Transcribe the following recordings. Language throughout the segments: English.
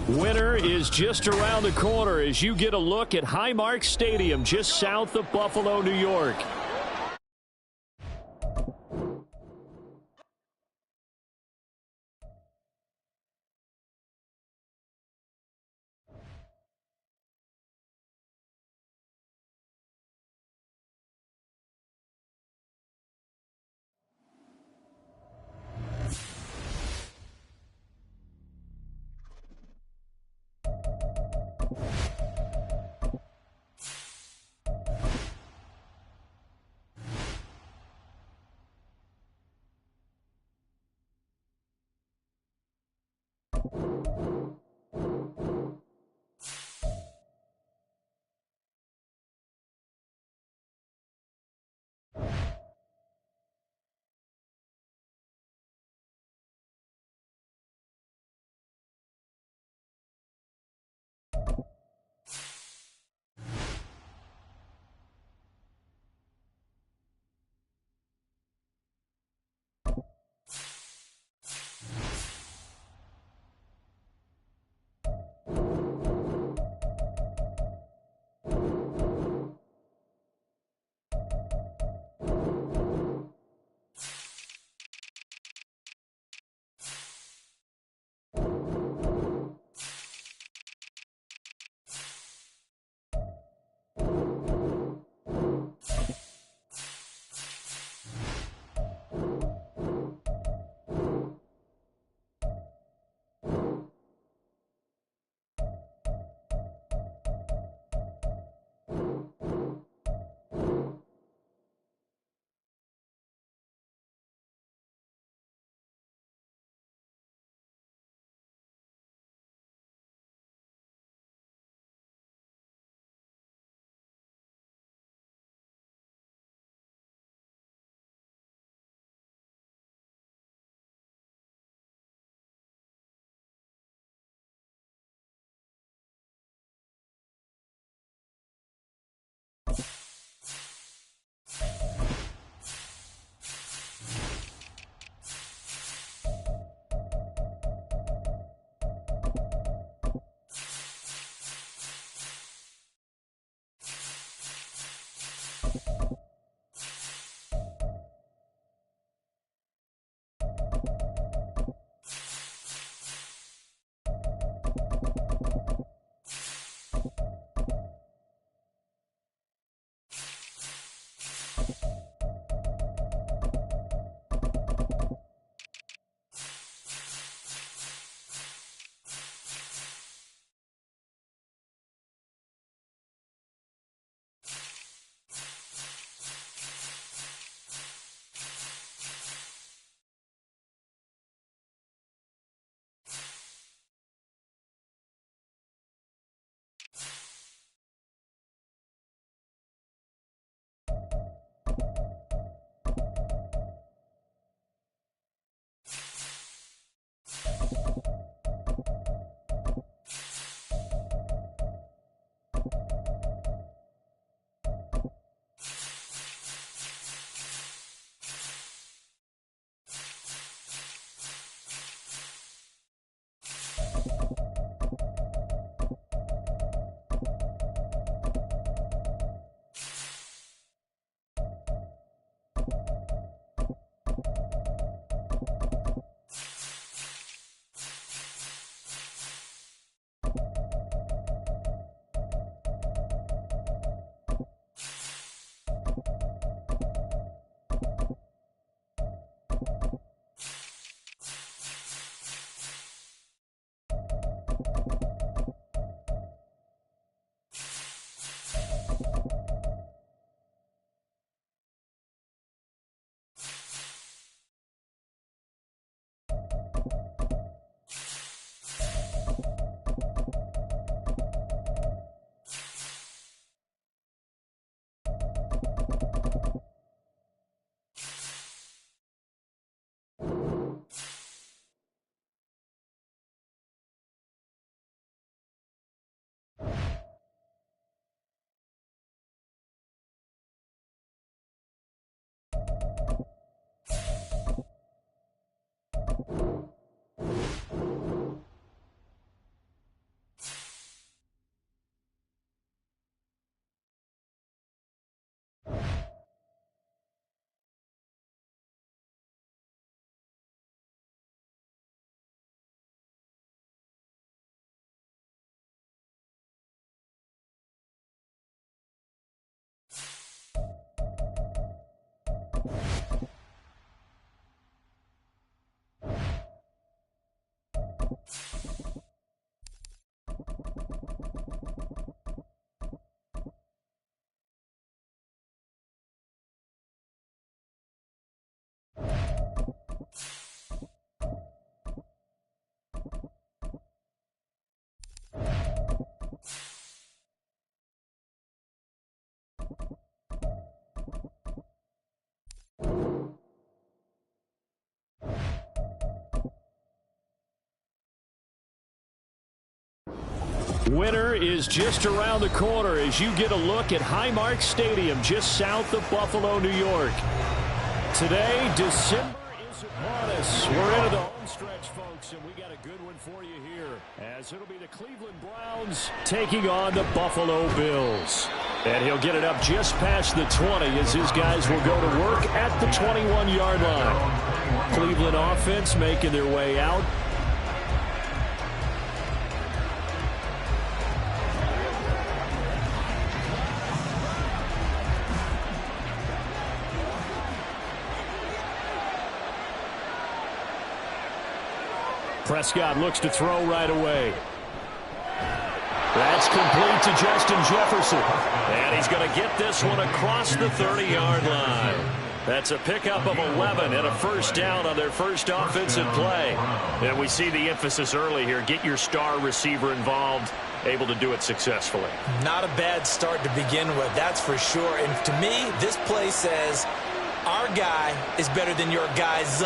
Winter is just around the corner as you get a look at Highmark Stadium just south of Buffalo, New York. Winter is just around the corner as you get a look at Highmark Stadium just south of Buffalo, New York. Today, December is upon us. We're into the home stretch, folks, and we got a good one for you here, as it'll be the Cleveland Browns taking on the Buffalo Bills. And he'll get it up just past the 20 as his guys will go to work at the 21-yard line. Cleveland offense making their way out. Prescott looks to throw right away. That's complete to Justin Jefferson. And he's going to get this one across the 30-yard line. That's a pickup of 11 and a first down on their first offensive play. And we see the emphasis early here. Get your star receiver involved, able to do it successfully. Not a bad start to begin with, that's for sure. And to me, this play says our guy is better than your guys.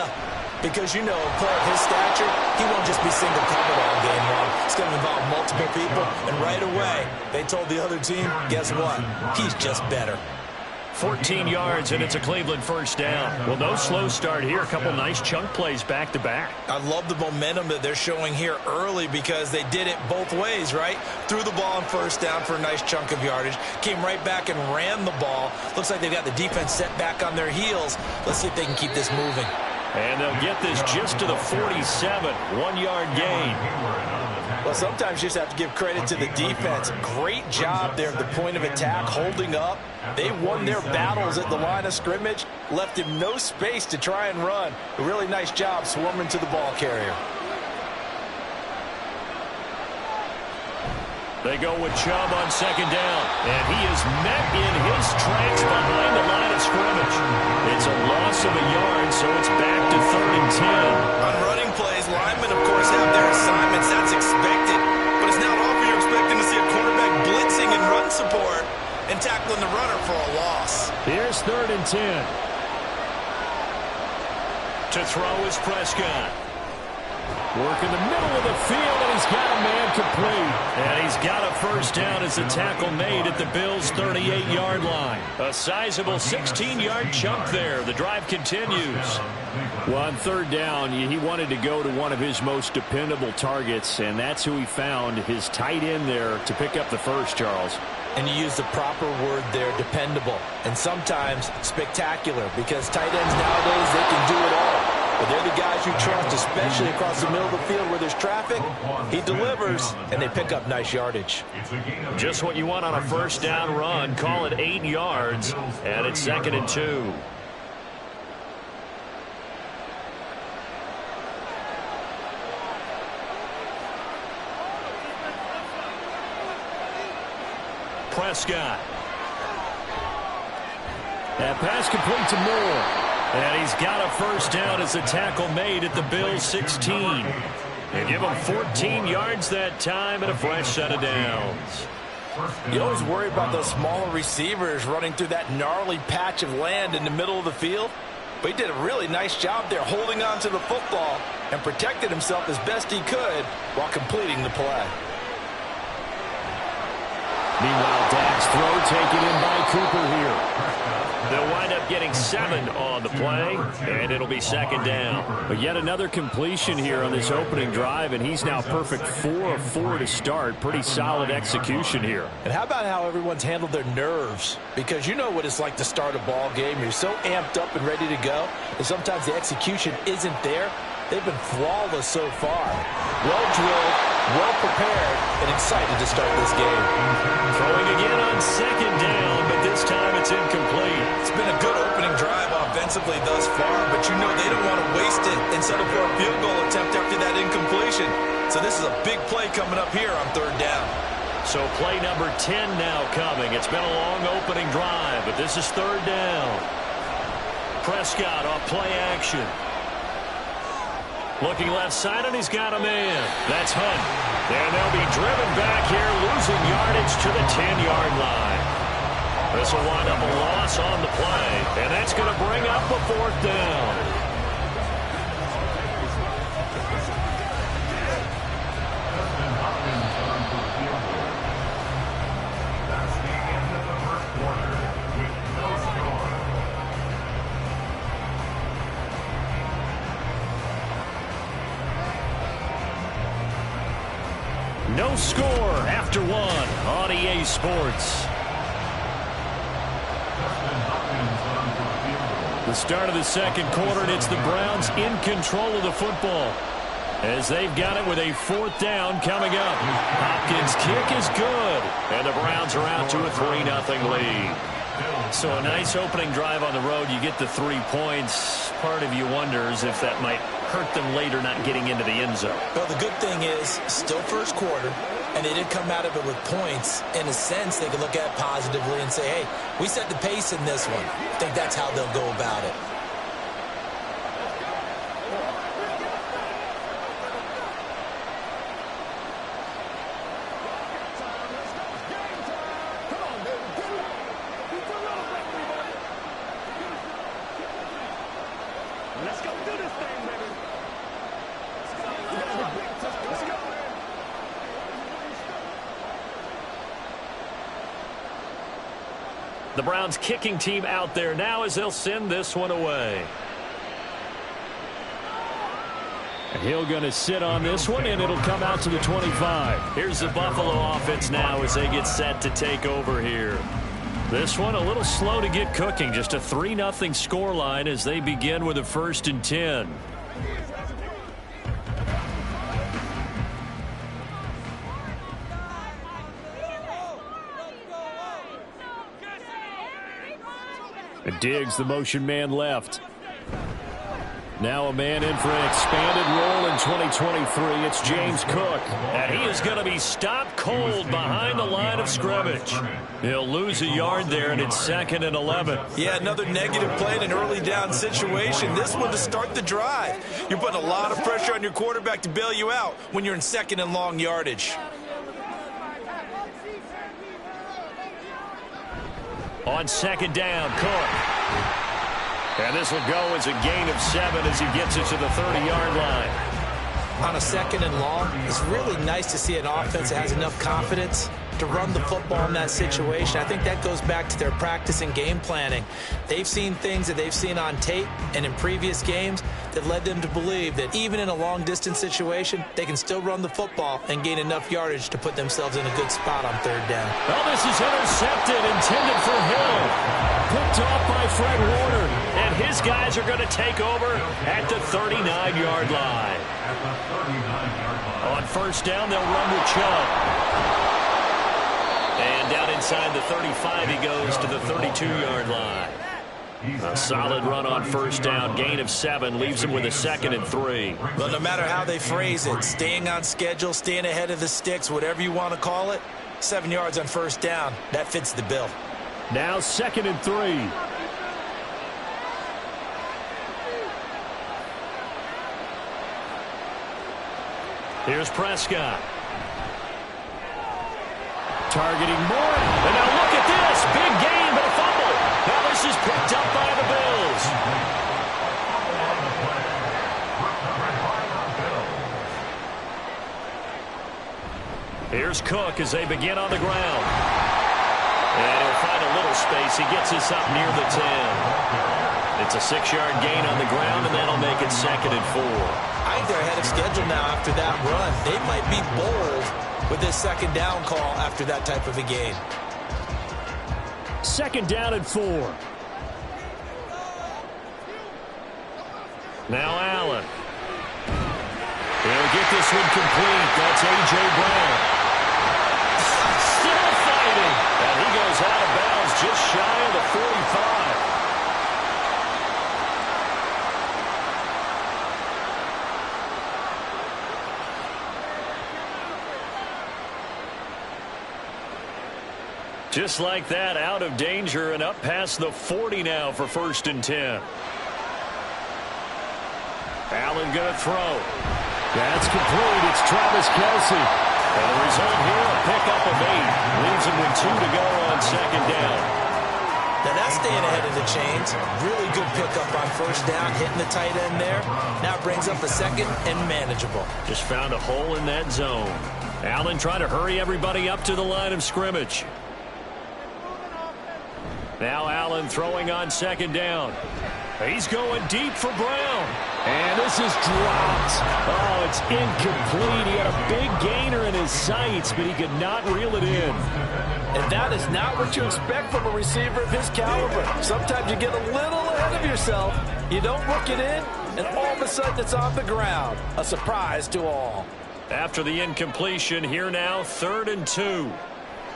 Because, you know, a player of his stature, he won't just be single covered all game long. It's going to involve multiple people. And right away, they told the other team, guess what? He's just better. 14 yards, and it's a Cleveland first down. Well, no slow start here. A couple nice chunk plays back-to-back. I love the momentum that they're showing here early because they did it both ways, right? Threw the ball on first down for a nice chunk of yardage. Came right back and ran the ball. Looks like they've got the defense set back on their heels. Let's see if they can keep this moving. And they'll get this just to the 47, 1-yard gain. Well, sometimes you just have to give credit to the defense. Great job there at the point of attack, holding up. They won their battles at the line of scrimmage, left him no space to try and run. A really nice job swarming to the ball carrier. They go with Chubb on second down, and he is met in his tracks behind the line of scrimmage. It's a loss of a yard, so it's back to 3rd and 10. On running plays, linemen, of course, have their assignments. That's expected, but it's not often you're expecting to see a quarterback blitzing and run support and tackling the runner for a loss. Here's 3rd and 10. To throw is Prescott. Work in the middle of the field, and he's got a man complete. And he's got a first down as the tackle made at the Bills' 38-yard line. A sizable 16-yard chunk there. The drive continues. Well, on 3rd down, he wanted to go to one of his most dependable targets, and that's who he found, his tight end there, to pick up the first, Charles. And you use the proper word there, dependable. And sometimes spectacular, because tight ends nowadays, they can do it all. But they're the guys you trust, especially across the middle of the field where there's traffic. He delivers, and they pick up nice yardage. Just what you want on a first down run. Call it 8 yards, and it's 2nd and 2. Prescott. That pass complete to Moore. And he's got a first down as the tackle made at the Bills' 16. And give him 14 yards that time and a fresh set of downs. You always worry about those smaller receivers running through that gnarly patch of land in the middle of the field. But he did a really nice job there holding on to the football and protected himself as best he could while completing the play. Meanwhile, Dak's throw taken in by Cooper here. They'll wind up getting 7 on the play, and it'll be 2nd down. But yet another completion here on this opening drive, and he's now perfect 4 of 4 to start. Pretty solid execution here. And how about how everyone's handled their nerves? Because you know what it's like to start a ball game. You're so amped up and ready to go, and sometimes the execution isn't there. They've been flawless so far. Well-drilled, well-prepared, and excited to start this game. Throwing again on 2nd down, but this time it's incomplete. It's been a good opening drive offensively thus far, but you know they don't want to waste it and settle for a field goal attempt after that incompletion. So this is a big play coming up here on 3rd down. So play number 10 now coming. It's been a long opening drive, but this is 3rd down. Prescott off play action. Looking left side, and he's got a man. That's Hunt. And they'll be driven back here, losing yardage to the 10-yard line. This will wind up a loss on the play, and that's going to bring up a 4th down. No score after one on EA Sports. The start of the second quarter, and it's the Browns in control of the football as they've got it with a fourth down coming up. Hopkins' kick is good, and the Browns are out to a 3-0 lead. So a nice opening drive on the road. You get the 3 points. Part of you wonders if that might hurt them later not getting into the end zone. Well, the good thing is still first quarter, and they did come out of it with points. In a sense, they can look at it positively and say, hey, we set the pace in this one. I think that's how they'll go about it. The Browns kicking team out there now as they'll send this one away. And he'll going to sit on this one, and it'll come out to the 25. Here's the Buffalo offense now as they get set to take over here. This one a little slow to get cooking. Just a 3-0 scoreline as they begin with a 1st and 10. Diggs, the motion man left. Now a man in for an expanded role in 2023. It's James Cook. And he is going to be stopped cold behind the line of scrimmage. He'll lose a yard there, and it's 2nd and 11. Yeah, another negative play in an early down situation. This one to start the drive. You're putting a lot of pressure on your quarterback to bail you out when you're in 2nd and long yardage. On 2nd down, Cook. And this will go as a gain of 7 as he gets it to the 30-yard line. On a 2nd and long, it's really nice to see an offense that has enough confidence to run the football in that situation. I think that goes back to their practice and game planning. They've seen things that they've seen on tape and in previous games that led them to believe that even in a long-distance situation, they can still run the football and gain enough yardage to put themselves in a good spot on 3rd down. Well, this is intercepted, intended for Hill. Picked off by Fred Warner. And his guys are going to take over at the 39-yard line. On 1st down, they'll run with Chubb. And down inside the 35, he goes to the 32-yard line. A solid run on 1st down, gain of 7, leaves him with a 2nd and 3. Well, no matter how they phrase it, staying on schedule, staying ahead of the sticks, whatever you want to call it, 7 yards on 1st down, that fits the bill. Now 2nd and 3. Here's Prescott. Targeting Moore. And now look at this. Big gain, but a fumble. Now this is picked up by the Bills. Here's Cook as they begin on the ground. And he'll find a little space. He gets this up near the 10. It's a 6-yard gain on the ground, and that'll make it 2nd and 4. I think they're ahead of schedule now after that run. They might be bold with this 2nd down call after that type of a game. 2nd down and 4. Now Allen. He'll get this one complete. That's A.J. Brown. Still fighting. And he goes out of bounds just shy of the 45. Just like that, out of danger and up past the 40 now for 1st and 10. Allen going to throw. That's complete. It's Travis Kelce. And the result here, a pickup of 8. Leaves him with 2 to go on 2nd down. Now that's staying ahead of the chains. Really good pickup on 1st down, hitting the tight end there. Now it brings up a 2nd and manageable. Just found a hole in that zone. Allen trying to hurry everybody up to the line of scrimmage. Now Allen throwing on 2nd down. He's going deep for Brown. And this This is dropped. Oh, it's incomplete. He had a big gainer in his sights, but he could not reel it in. And that is not what you expect from a receiver of his caliber. Sometimes you get a little ahead of yourself. You don't look it in, and all of a sudden it's on the ground. A surprise to all. After the incompletion, here now, 3rd and 2.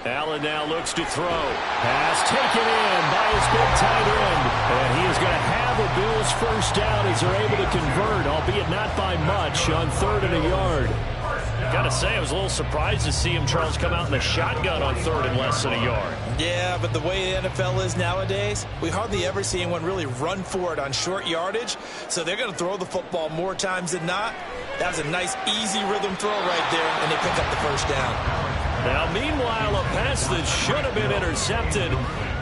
Allen now looks to throw. Pass taken in by his big tight end. And he is going to have a Bills first down as they're able to convert, albeit not by much, on 3rd and a yard. Gotta say, I was a little surprised to see him, Charles, come out in the shotgun on 3rd and less than a yard. Yeah, but the way the NFL is nowadays, we hardly ever see anyone really run for it on short yardage. So they're going to throw the football more times than not. That was a nice, easy rhythm throw right there, and they pick up the first down. Now, meanwhile, a pass that should have been intercepted,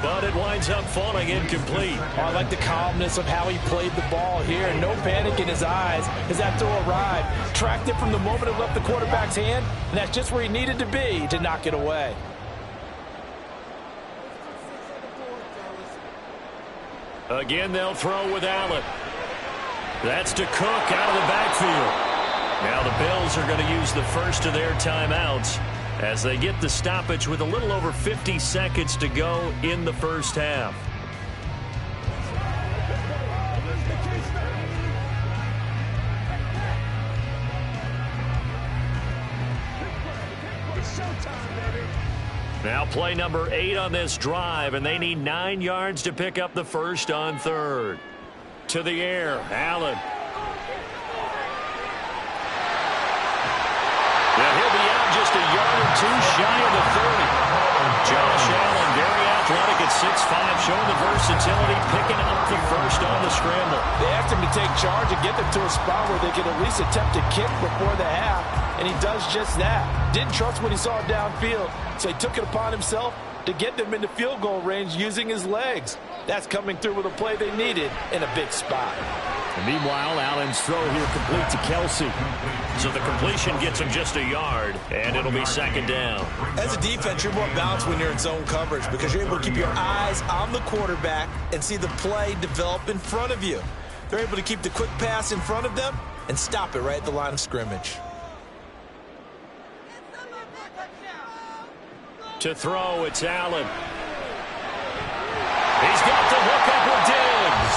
but it winds up falling incomplete. Oh, I like the calmness of how he played the ball here. No panic in his eyes as that throw arrived. Tracked it from the moment it left the quarterback's hand, and that's just where he needed to be to knock it away. Again, they'll throw with Allen. That's to Cook out of the backfield. Now the Bills are going to use the first of their timeouts as they get the stoppage with a little over 50 seconds to go in the first half. Now play number 8 on this drive, and they need 9 yards to pick up the first on 3rd. To the air, Allen. Now he'll be out just a yard or two shy of the 30. Josh Allen, very athletic at 6'5", showing the versatility, picking up the first on the scramble. They asked him to take charge and get them to a spot where they could at least attempt a kick before the half, and he does just that. Didn't trust what he saw downfield, so he took it upon himself to get them into field goal range using his legs. That's coming through with a play they needed in a big spot. And meanwhile, Allen's throw here complete to Kelsey. So the completion gets him just a yard, and it'll be 2nd down. As a defense, you're more balanced when you're in zone coverage because you're able to keep your eyes on the quarterback and see the play develop in front of you. They're able to keep the quick pass in front of them and stop it right at the line of scrimmage. To throw, it's Allen. He's got the hook up with Diggs.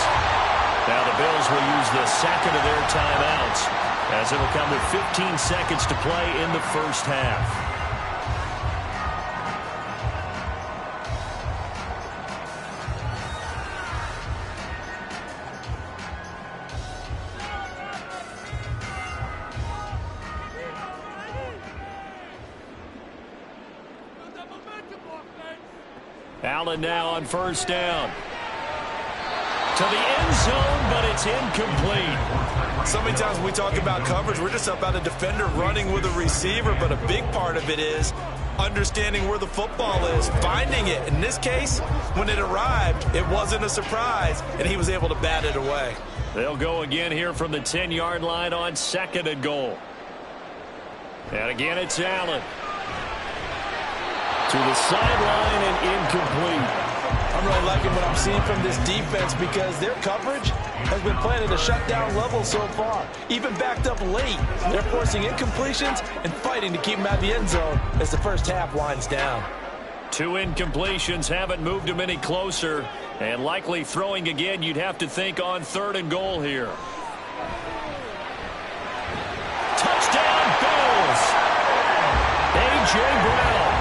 Now the Bills will use the second of their timeouts as it'll come with 15 seconds to play in the first half. Allen now on first down. To the end zone, but it's incomplete. So many times when we talk about coverage, we're just about a defender running with a receiver, but a big part of it is understanding where the football is, finding it. In this case, when it arrived, it wasn't a surprise, and he was able to bat it away. They'll go again here from the 10-yard line on 2nd and goal. And again, it's Allen. To the sideline and incomplete. I'm really liking what I'm seeing from this defense because their coverage has been playing at a shutdown level so far. Even backed up late, they're forcing incompletions and fighting to keep them out of the end zone as the first half winds down. 2 incompletions haven't moved him any closer, and likely throwing again, you'd have to think on 3rd and goal here. Touchdown, Bills! A.J. Brown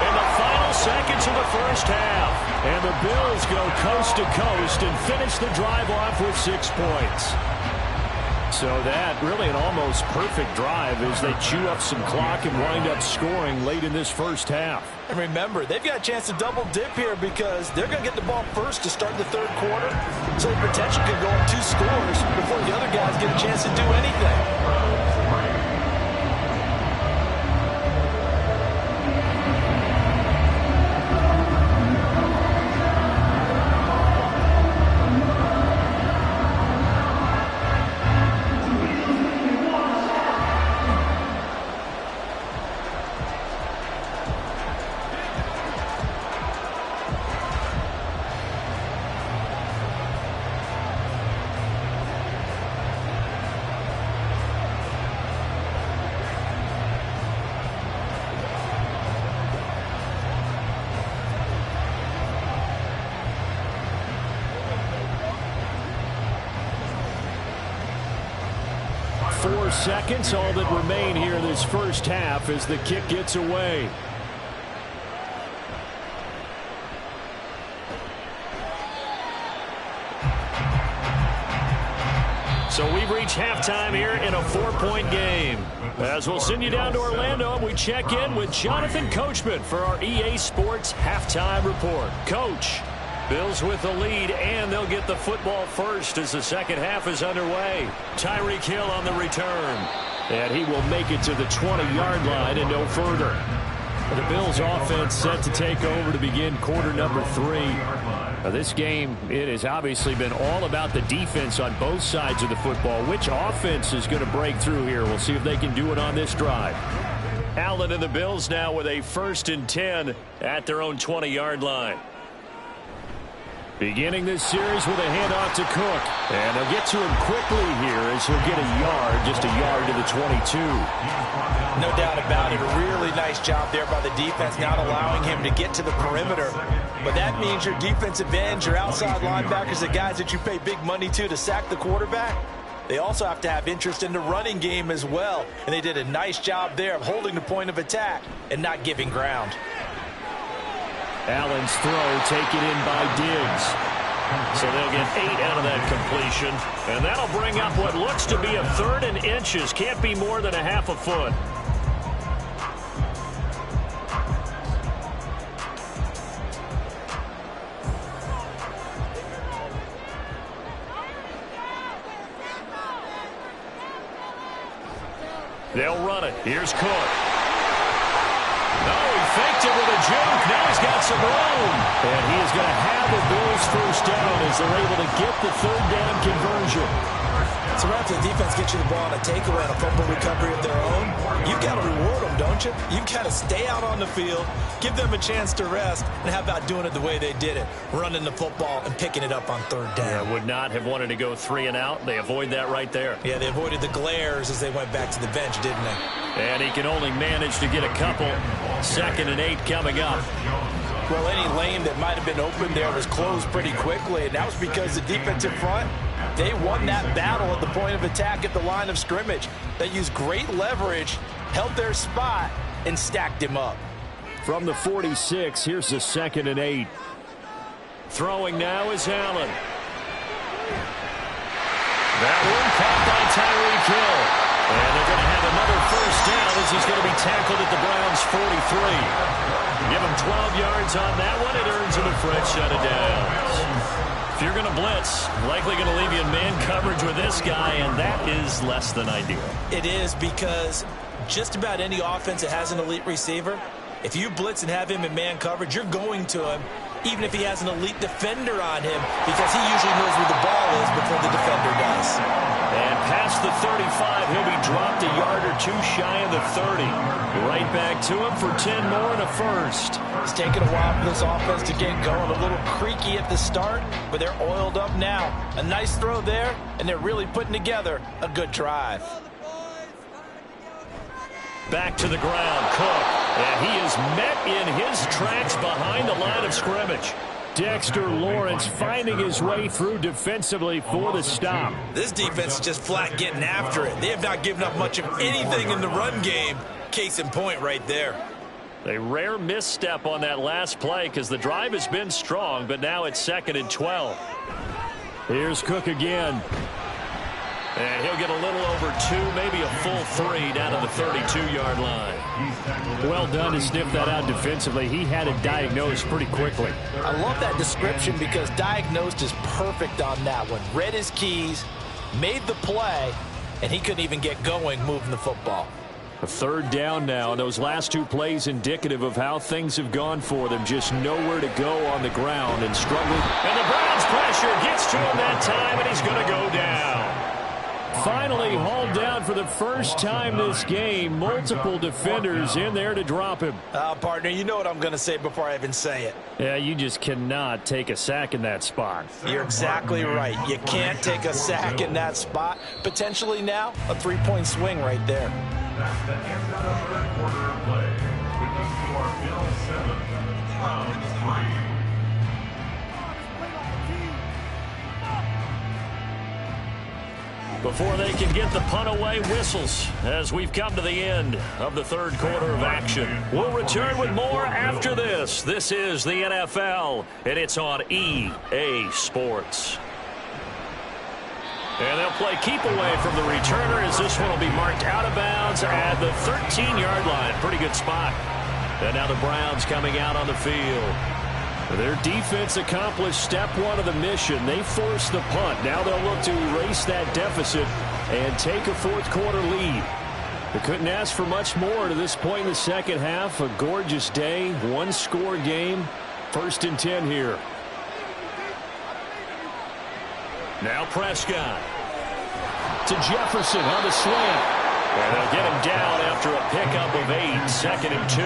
in the final seconds of the first half. And the Bills go coast to coast and finish the drive off with 6 points. So that really an almost perfect drive as they chew up some clock and wind up scoring late in this first half. And remember, they've got a chance to double dip here because they're going to get the ball first to start the 3rd quarter. So the potential could go up 2 scores before the other guys get a chance to do anything. 4 seconds, all that remain here this first half as the kick gets away. So we've reached halftime here in a 4-point game. As we'll send you down to Orlando, and we check in with Jonathan Coachman for our EA Sports Halftime Report. Coach, Bills with the lead, and they'll get the football first as the second half is underway. Tyreek Hill on the return. And he will make it to the 20-yard line and no further. The Bills offense set to take over to begin quarter number 3. Now, this game, it has obviously been all about the defense on both sides of the football. Which offense is going to break through here? We'll see if they can do it on this drive. Allen and the Bills now with a 1st and 10 at their own 20-yard line. Beginning this series with a handoff to Cook. And they'll get to him quickly here as he'll get a yard, just a yard to the 22. No doubt about it. A really nice job there by the defense, not allowing him to get to the perimeter. But that means your defensive ends, your outside linebackers, the guys that you pay big money to sack the quarterback, they also have to have interest in the running game as well. And they did a nice job there of holding the point of attack and not giving ground. Allen's throw taken in by Diggs. So they'll get 8 out of that completion. And that'll bring up what looks to be a 3rd and inches. Can't be more than a half a foot. They'll run it. Here's Cook. No, he faked it with a juke. Now he's got some room. And he is going to have the Bills first down as they're able to get the 3rd down conversion. So after the defense gets you the ball on a takeaway and a fumble recovery of their own, you've got to reward them, don't you? You've got to stay out on the field, give them a chance to rest, and how about doing it the way they did it, running the football and picking it up on 3rd down. Yeah, would not have wanted to go 3 and out. They avoid that right there. Yeah, they avoided the glares as they went back to the bench, didn't they? And he can only manage to get a couple. 2nd and 8 coming up. Well, any lane that might have been open there was closed pretty quickly, and that was because the defensive front, they won that battle at the point of attack at the line of scrimmage. They used great leverage, held their spot, and stacked him up. From the 46, here's the 2nd and 8. Throwing now is Allen. That one caught by Tyreek Hill. And they're going to have another first down as he's going to be tackled at the Browns' 43. Give him 12 yards on that one. It earns him a fresh set of downs. If you're going to blitz, likely going to leave you in man coverage with this guy, and that is less than ideal. It is, because just about any offense that has an elite receiver, if you blitz and have him in man coverage, you're going to him, even if he has an elite defender on him, because he usually knows where the ball is before the defender does. And past the 35, he'll be dropped a yard or 2 shy of the 30. Right back to him for 10 more and a first. It's taken a while for this offense to get going. A little creaky at the start, but they're oiled up now. A nice throw there, and they're really putting together a good drive. Back to the ground, Cook. And he is met in his tracks behind the line of scrimmage. Dexter Lawrence finding his way through defensively for the stop. This defense is just flat getting after it. They have not given up much of anything in the run game. Case in point right there. A rare misstep on that last play because the drive has been strong, but now it's 2nd and 12. Here's Cook again. And he'll get a little over 2, maybe a full 3 down to the 32-yard line. Well done to sniff that out defensively. He had it diagnosed pretty quickly. I love that description because diagnosed is perfect on that one. Read his keys, made the play, and he couldn't even get going moving the football. A 3rd down now, and those last 2 plays indicative of how things have gone for them. Just nowhere to go on the ground and struggling. And the Browns pressure gets to him that time, and he's going to go down. Finally hauled down for the first time this game. Multiple defenders in there to drop him. Partner, you know what I'm going to say before I even say it. Yeah, you just cannot take a sack in that spot. You're exactly right. You can't take a sack in that spot. Potentially now, a 3-point swing right there. That's the end of the third quarter play, which is to our Bills 7, Browns 3. before they can get the punt away whistles as we've come to the end of the third quarter of action. We'll return with more after this. This is the NFL, and it's on EA Sports. And they'll play keep away from the returner as this one will be marked out of bounds at the 13-yard line. Pretty good spot. And now the Browns coming out on the field. Their defense accomplished step one of the mission. They forced the punt. Now they'll look to erase that deficit and take a fourth quarter lead. They couldn't ask for much more to this point in the second half. A gorgeous day, one-score game. 1st and 10 here. Now Prescott to Jefferson on the slant. And they'll get him down after a pickup of 8. 2nd and 2.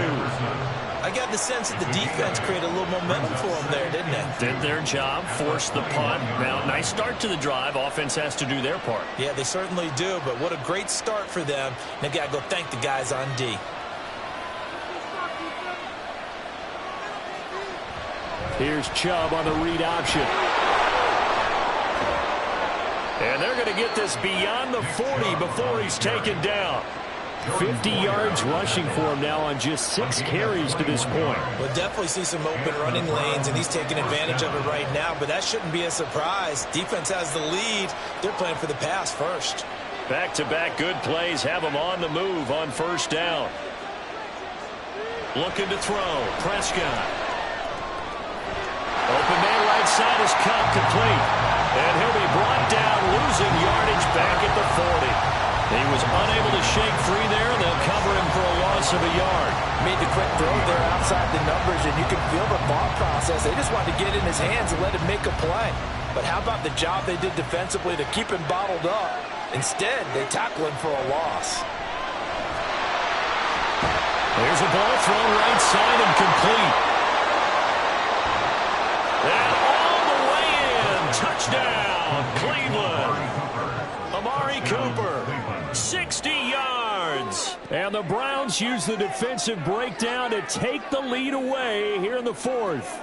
I got the sense that the defense created a little momentum for them there, didn't they? Did their job, forced the punt. Now, nice start to the drive. Offense has to do their part. Yeah, they certainly do, but what a great start for them. They've got to go thank the guys on D. Here's Chubb on the read option. And they're going to get this beyond the 40 before he's taken down. 50 yards rushing for him now on just 6 carries to this point. We'll definitely see some open running lanes, and he's taking advantage of it right now, but that shouldn't be a surprise. Defense has the lead. They're playing for the pass first. Back-to-back good plays have him on the move on 1st down. Looking to throw. Prescott. Open man right side is cut complete. And he'll be brought down, losing yardage back at the 40. He was unable to shake free there, and they'll cover him for a loss of a yard. Made the quick throw there outside the numbers, and you can feel the thought process. They just wanted to get in his hands and let him make a play. But how about the job they did defensively to keep him bottled up? Instead, they tackle him for a loss. There's a ball thrown right side and complete. And all the way in. Touchdown, Cleveland. Amari Cooper. 60 yards. And the Browns use the defensive breakdown to take the lead away here in the 4th.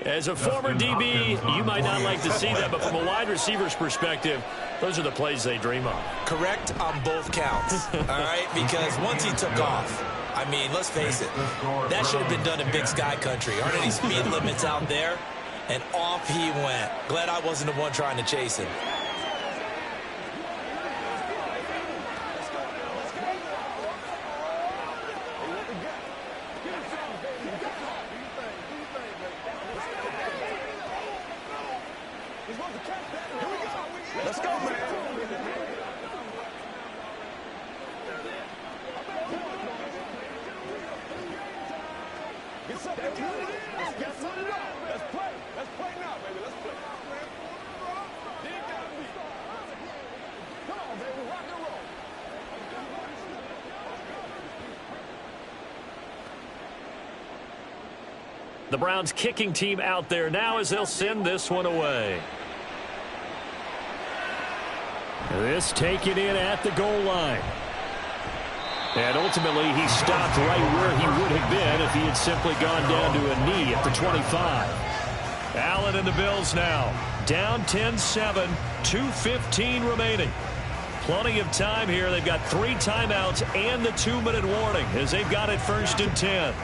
As a former DB, you might not like to see that, but from a wide receiver's perspective, those are the plays they dream of. Correct on both counts, all right? Because once he took off, I mean, let's face it, that should have been done in Big Sky Country. Aren't any speed limits out there? And off he went. Glad I wasn't the one trying to chase him. Let's go, man. Get something. Let's get something up. Let's play. Let's play now, baby. Let's play. Dig that beat. Come on, baby. Rock and roll. The Browns kicking team out there now as they'll send this one away. This taken in at the goal line. And ultimately, he stopped right where he would have been if he had simply gone down to a knee at the 25. Allen and the Bills now. Down 10-7, 2:15 remaining. Plenty of time here. They've got 3 timeouts and the 2-minute warning as they've got it 1st and 10.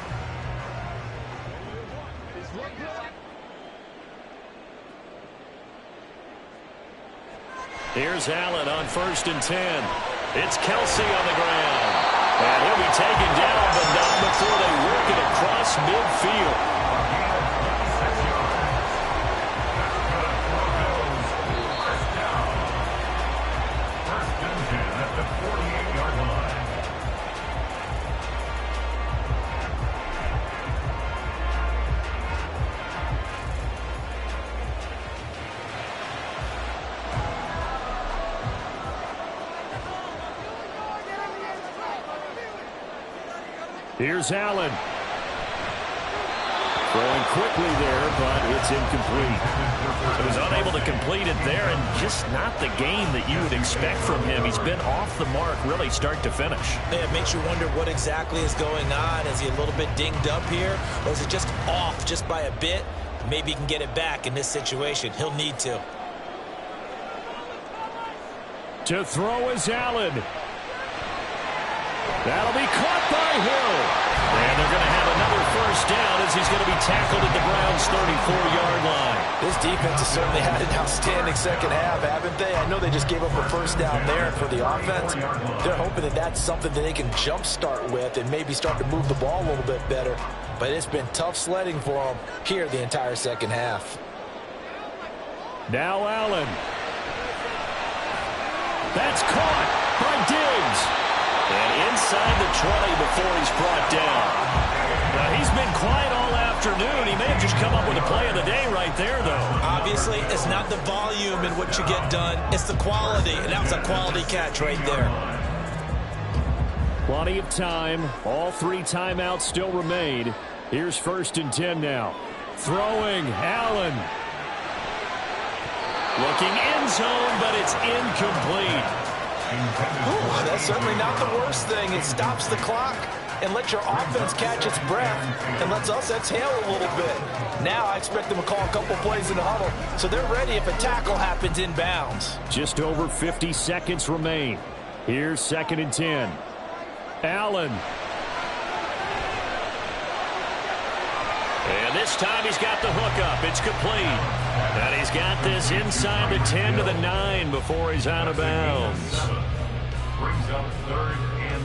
Here's Allen on 1st and 10. It's Kelsey on the ground. And he'll be taken down, but not before they work it across midfield. Here's Allen. Throwing quickly there, but it's incomplete. He was unable to complete it there, and just not the game that you would expect from him. He's been off the mark really start to finish. Yeah, it makes you wonder what exactly is going on. Is he a little bit dinged up here, or is it just off just by a bit? Maybe he can get it back in this situation. He'll need to. To throw is Allen. That'll be caught by Hill. And they're going to have another first down as he's going to be tackled at the Browns' 34-yard line. This defense has certainly had an outstanding second half, haven't they? I know they just gave up a first down there for the offense. They're hoping that that's something that they can jumpstart with and maybe start to move the ball a little bit better. But it's been tough sledding for them here the entire second half. Now Allen. That's caught by Diggs. And inside the 20 before he's brought down. Now, he's been quiet all afternoon. He may have just come up with a play of the day right there, though. Obviously, it's not the volume in what you get done. It's the quality, and that was a quality catch right there. Plenty of time. All 3 timeouts still remain. Here's 1st and 10 now. Throwing, Allen. Looking end zone, but it's incomplete. Ooh, that's certainly not the worst thing. It stops the clock and lets your offense catch its breath and lets us exhale a little bit. Now I expect them to call a couple plays in the huddle, so they're ready if a tackle happens inbounds. Just over 50 seconds remain. Here's 2nd and 10. Allen. And this time he's got the hook up. It's complete. And he's got this inside the 10 to the 9 before he's out of bounds. Brings up 3rd and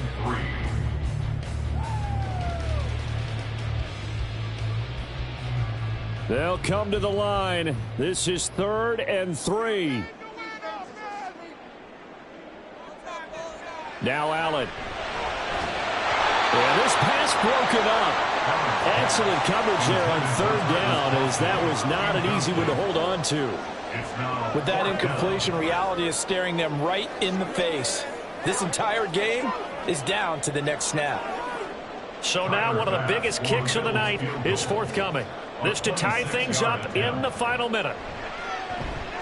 3. They'll come to the line. This is 3rd and 3. Now Allen. And this pass broken up. Excellent coverage there on 3rd down, as that was not an easy one to hold on to. With that incompletion, reality is staring them right in the face. This entire game is down to the next snap. So now one of the biggest kicks of the night is forthcoming. This to tie things up in the final minute.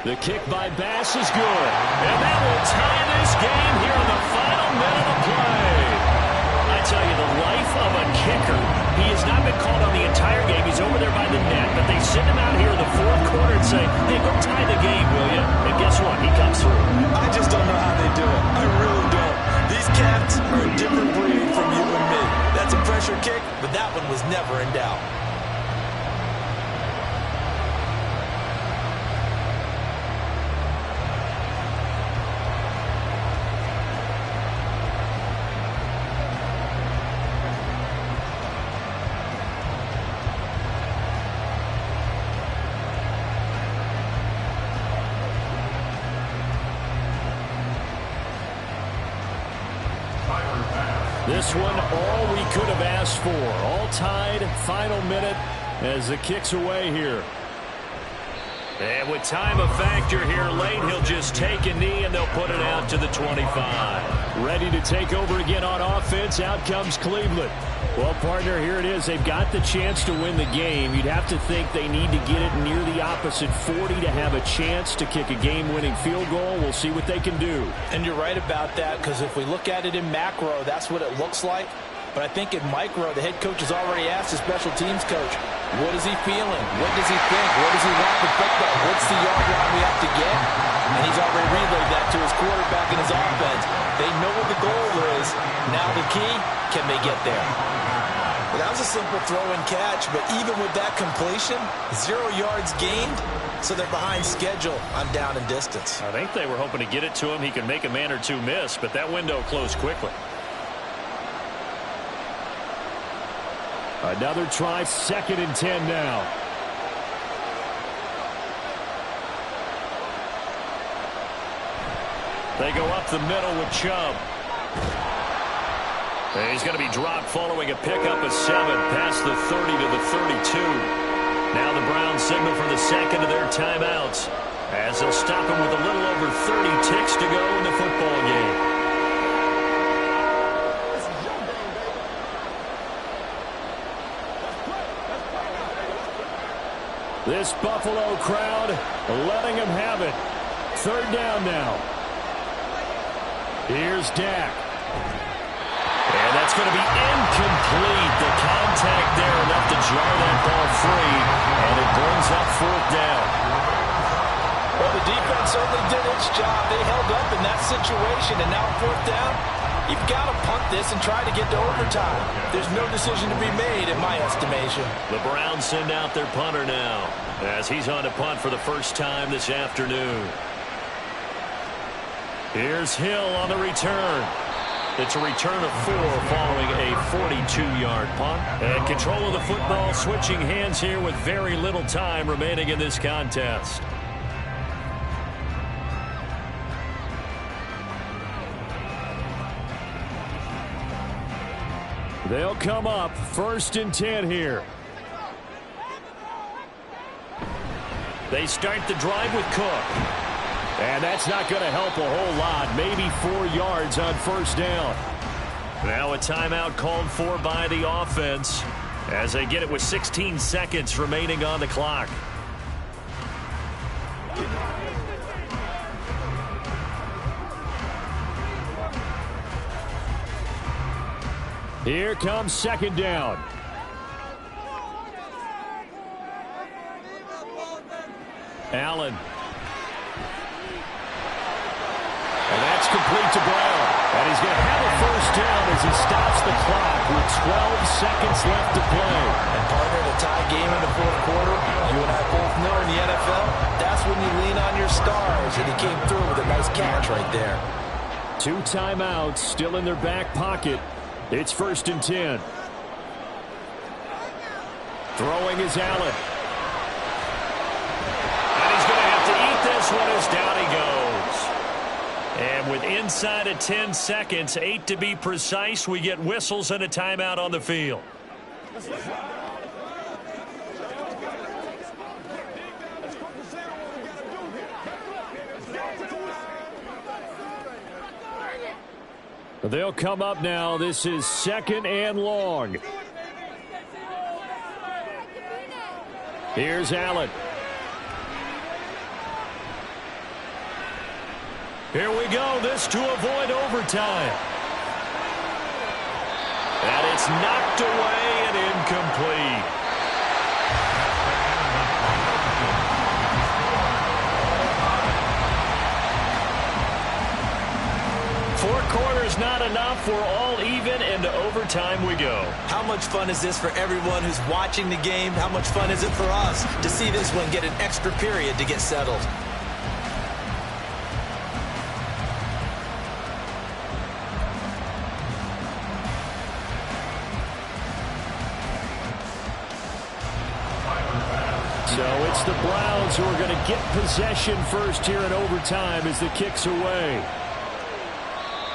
The kick by Bass is good. And that will tie this game here in the final minute of play. I tell you, the life of a kicker. He has not been called on the entire game. He's over there by the net, but they send him out here in the 4th quarter and say, hey, go tie the game, will you? And guess what? He comes through. I just don't know how they do it. I really don't. These cats are a different breed from you and me. That's a pressure kick, but that one was never in doubt. This one, all we could have asked for. All tied, final minute as the kick's away here. And with time a factor here late, he'll just take a knee and they'll put it out to the 25. Ready to take over again on offense. Out comes Cleveland. Well, partner, here it is. They've got the chance to win the game. You'd have to think they need to get it near the opposite 40 to have a chance to kick a game-winning field goal. We'll see what they can do. And you're right about that, because if we look at it in macro, that's what it looks like. But I think in micro, the head coach has already asked the special teams coach, what is he feeling? What does he think? What does he want for football? What's the yard line we have to get? And he's already relayed that to his quarterback and his offense. They know what the goal is. Now the key, can they get there? Well, that was a simple throw and catch, but even with that completion, 0 yards gained, so they're behind schedule on down and distance. I think they were hoping to get it to him. He could make a man or two miss, but that window closed quickly. Another try, 2nd and 10 now. They go up the middle with Chubb. And he's going to be dropped following a pickup of 7 past the 30 to the 32. Now the Browns signal for the second of their timeouts as they'll stop him with a little over 30 ticks to go in the football game. This Buffalo crowd letting them have it. 3rd down now. Here's Dak. And that's going to be incomplete. The contact there enough to jar that ball free, and it brings up 4th down. Well, the defense certainly did its job. They held up in that situation, and now 4th down, you've got to punt this and try to get to overtime. There's no decision to be made in my estimation. The Browns send out their punter now as he's on to punt for the first time this afternoon. Here's Hill on the return. It's a return of 4 following a 42-yard punt. And control of the football switching hands here with very little time remaining in this contest. They'll come up 1st and 10 here. They start the drive with Cook. And that's not going to help a whole lot. Maybe 4 yards on 1st down. Now a timeout called for by the offense as they get it with 16 seconds remaining on the clock. Here comes 2nd down. Allen. And that's complete to Brown. And he's going to have a 1st down as he stops the clock with 12 seconds left to play. And partner, in a tie game in the 4th quarter, you and I both know in the NFL, that's when you lean on your stars. And he came through with a nice catch right there. 2 timeouts still in their back pocket. It's 1st and 10. Throwing is Allen. And he's going to have to eat this one as down he goes. And with inside of 10 seconds, 8 to be precise, we get whistles and a timeout on the field. They'll come up now. This is 2nd and long. Here's Allen. Here we go. This to avoid overtime. And it's knocked away and incomplete. Four quarters not enough. We're all even, and to overtime we go. How much fun is this for everyone who's watching the game? How much fun is it for us to see this one get an extra period to get settled? So it's the Browns who are going to get possession first here in overtime as the kick's away.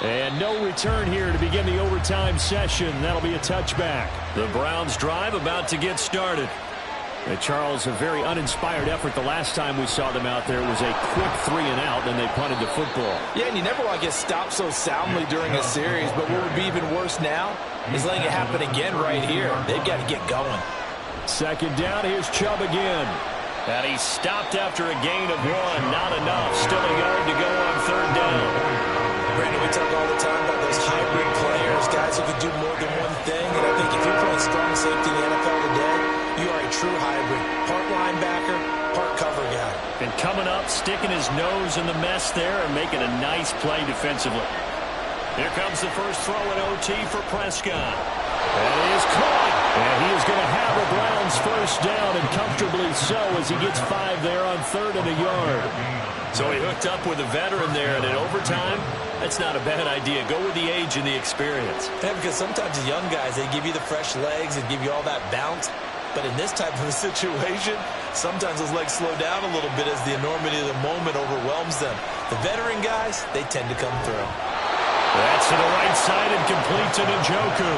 And no return here to begin the overtime session. That'll be a touchback. The Browns drive about to get started. And Charles, a very uninspired effort the last time we saw them out there. It was a quick 3 and out, and they punted the football. Yeah, and you never want to get stopped so soundly during a series, but what would be even worse now is letting it happen again right here. They've got to get going. 2nd down, here's Chubb again. And he stopped after a gain of 1. Not enough. Still a yard to go on 3rd down. Brandon, we talk all the time about those hybrid players, guys who can do more than one thing. And I think if you're playing strong safety in the NFL today, you are a true hybrid. Part linebacker, part cover guy. And coming up, sticking his nose in the mess there and making a nice play defensively. Here comes the first throw in OT for Prescott. And he is caught. And he is going to have a Browns 1st down, and comfortably so as he gets 5 there on 3rd and a yard. So he hooked up with a veteran there, and in overtime, that's not a bad idea. Go with the age and the experience. Yeah, because sometimes the young guys, they give you the fresh legs and give you all that bounce. But in this type of a situation, sometimes those legs slow down a little bit as the enormity of the moment overwhelms them. The veteran guys, they tend to come through. That's to the right side and complete to Njoku.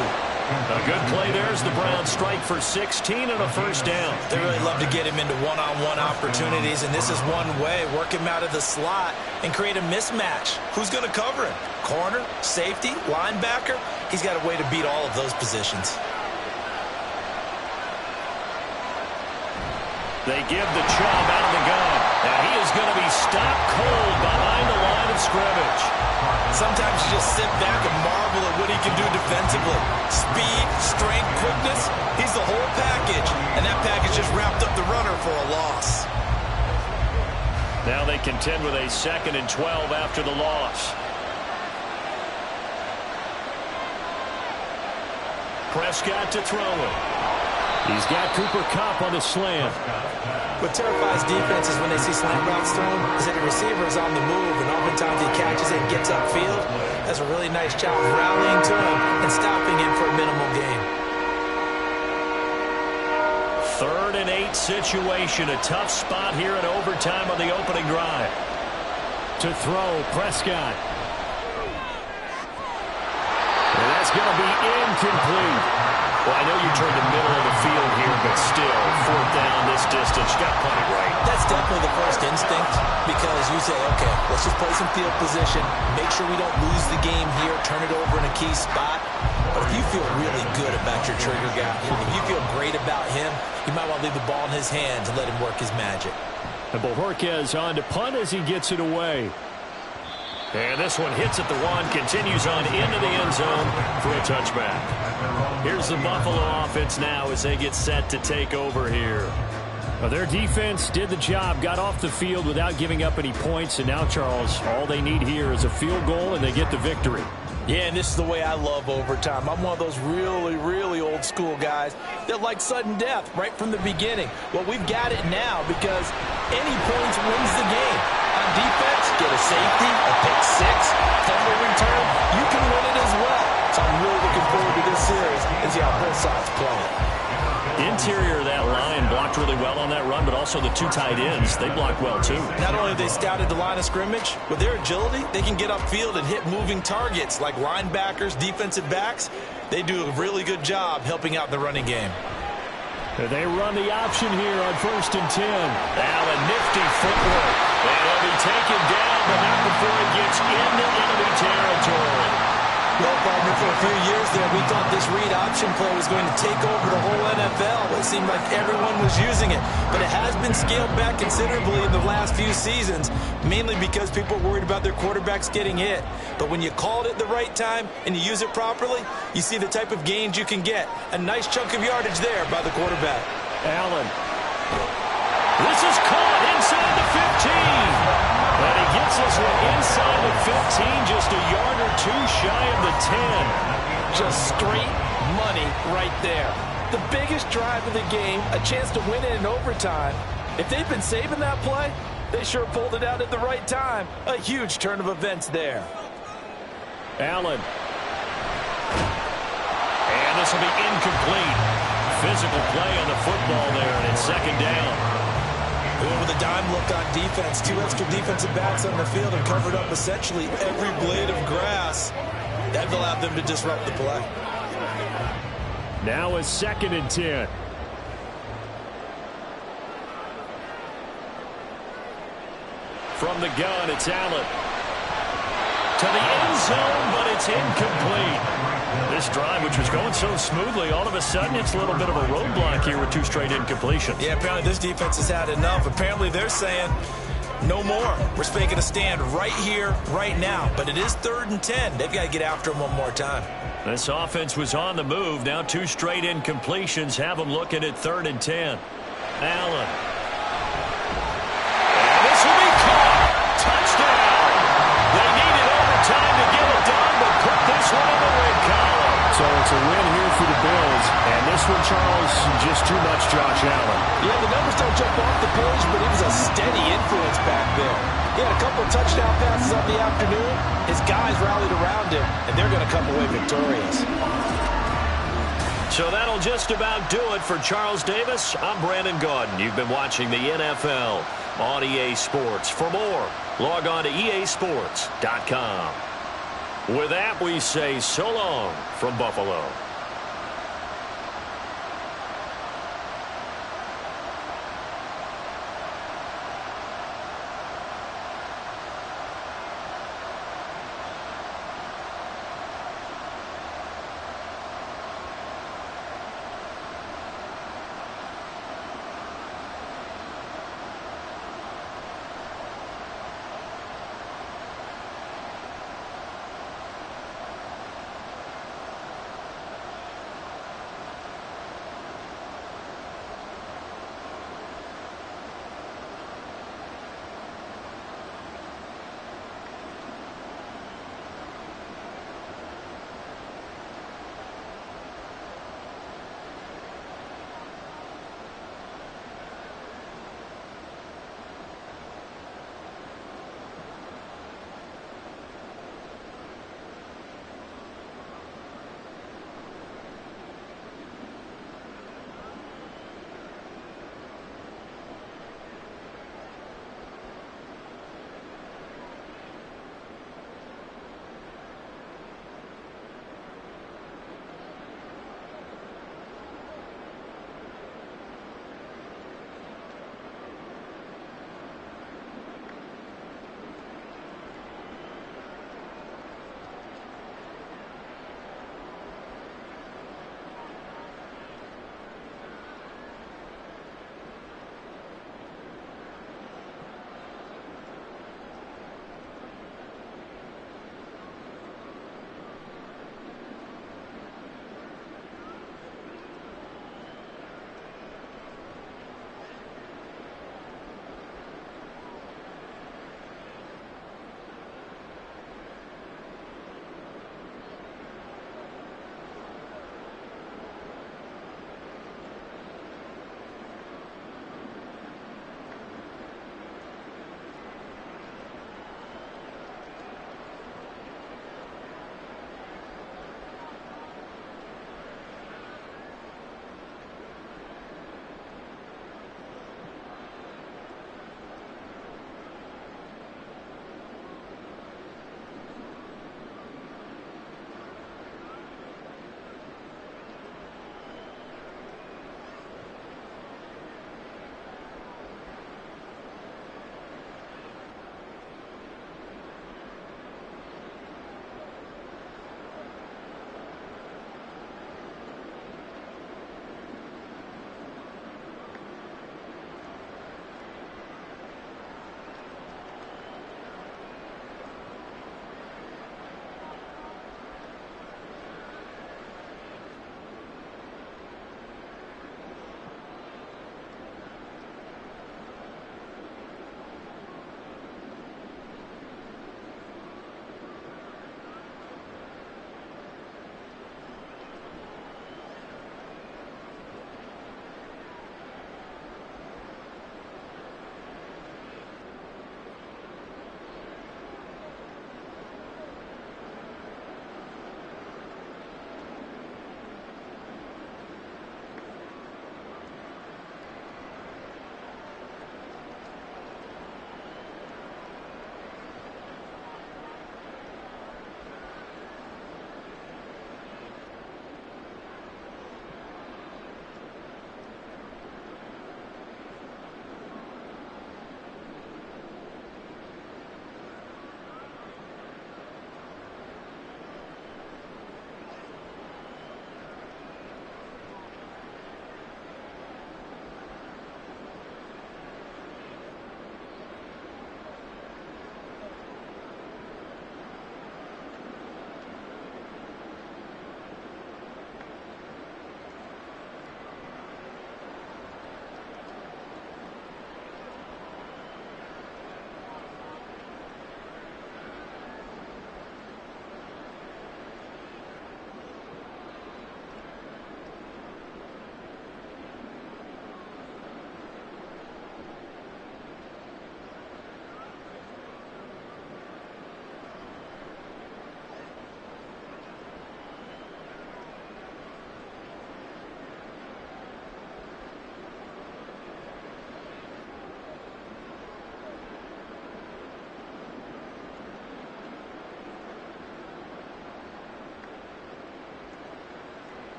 A good play there as the Browns strike for 16 and a 1st down. They really love to get him into one-on-one opportunities, and this is one way. Work him out of the slot and create a mismatch. Who's going to cover him? Corner, safety, linebacker? He's got a way to beat all of those positions. They give the Chubb out of the gun. Now he is going to be stopped cold behind the line of scrimmage. Sometimes you just sit back and marvel at what he can do defensively. Speed, strength, quickness, he's the whole package. And that package just wrapped up the runner for a loss. Now they contend with a 2nd and 12 after the loss. Prescott to throw it. He's got Cooper Kupp on the slant. What terrifies defenses when they see slant routes thrown is that the receiver is on the move, and oftentimes he catches it and gets upfield. That's a really nice job rallying to him and stopping him for a minimal gain. 3rd and 8 situation. A tough spot here in overtime on the opening drive. To throw, Prescott. And that's going to be incomplete. Well, I know you turned the middle of the field here, but still, 4th down this distance. You got to punt it right. That's definitely the first instinct, because you say, okay, let's just play some field position, make sure we don't lose the game here, turn it over in a key spot. But if you feel really good about your trigger guy, if you feel great about him, you might want to leave the ball in his hands and let him work his magic. And Bojorquez on to punt as he gets it away. And this one hits at the 1, continues on into the end zone for a touchback. Here's the Buffalo offense now as they get set to take over here. Well, their defense did the job, got off the field without giving up any points, and now, Charles, all they need here is a field goal, and they get the victory. Yeah, and this is the way I love overtime. I'm one of those really, really old school guys that like sudden death right from the beginning. Well, we've got it now because any points wins the game. On defense, get a safety, a pick six, fumble return, you can win it as well. So I'm really looking forward to this series and see how both sides play it. Interior of that line blocked really well on that run, but also the 2 tight ends, they blocked well too. Not only have they scouted the line of scrimmage, with their agility, they can get upfield and hit moving targets like linebackers, defensive backs. They do a really good job helping out the running game. They run the option here on 1st and 10. Allen, nifty footwork. And he'll be taken down, but not before he gets into enemy territory. Well, partner, for a few years there, we thought this read option play was going to take over the whole NFL. It seemed like everyone was using it. But it has been scaled back considerably in the last few seasons, mainly because people are worried about their quarterbacks getting hit. But when you call it at the right time and you use it properly, you see the type of gains you can get. A nice chunk of yardage there by the quarterback. Allen. This is caught inside the 15. And he gets this one inside the 15, just a yard or 2 shy of the 10. Just straight money right there. The biggest drive of the game, a chance to win it in overtime. If they've been saving that play, they sure pulled it out at the right time. A huge turn of events there. Allen. And this will be incomplete. Physical play on the football there, and it's 2nd down. With a dime look on defense, 2 extra defensive backs on the field and covered up essentially every blade of grass. That allowed them to disrupt the play. Now a 2nd and 10. From the gun, it's Allen. To the end zone, but it's incomplete. This drive, which was going so smoothly, all of a sudden it's a little bit of a roadblock here with 2 straight incompletions. Yeah, apparently this defense has had enough. Apparently they're saying, no more. We're making a stand right here, right now. But it is 3rd and 10. They've got to get after him one more time. This offense was on the move. Now 2 straight incompletions have them looking at 3rd and 10. Allen. And this will be caught. Touchdown. They needed overtime to get it done, but put this one in the win column. So it's a win here for the Bills. And this one, Charles, just too much Josh Allen. Yeah, the numbers don't jump off the page, but he was a steady influence back there. He had a couple of touchdown passes on the afternoon. His guys rallied around him, and they're going to come away victorious. So that'll just about do it for Charles Davis. I'm Brandon Gaudin. You've been watching the NFL on EA Sports. For more, log on to easports.com. With that, we say so long from Buffalo.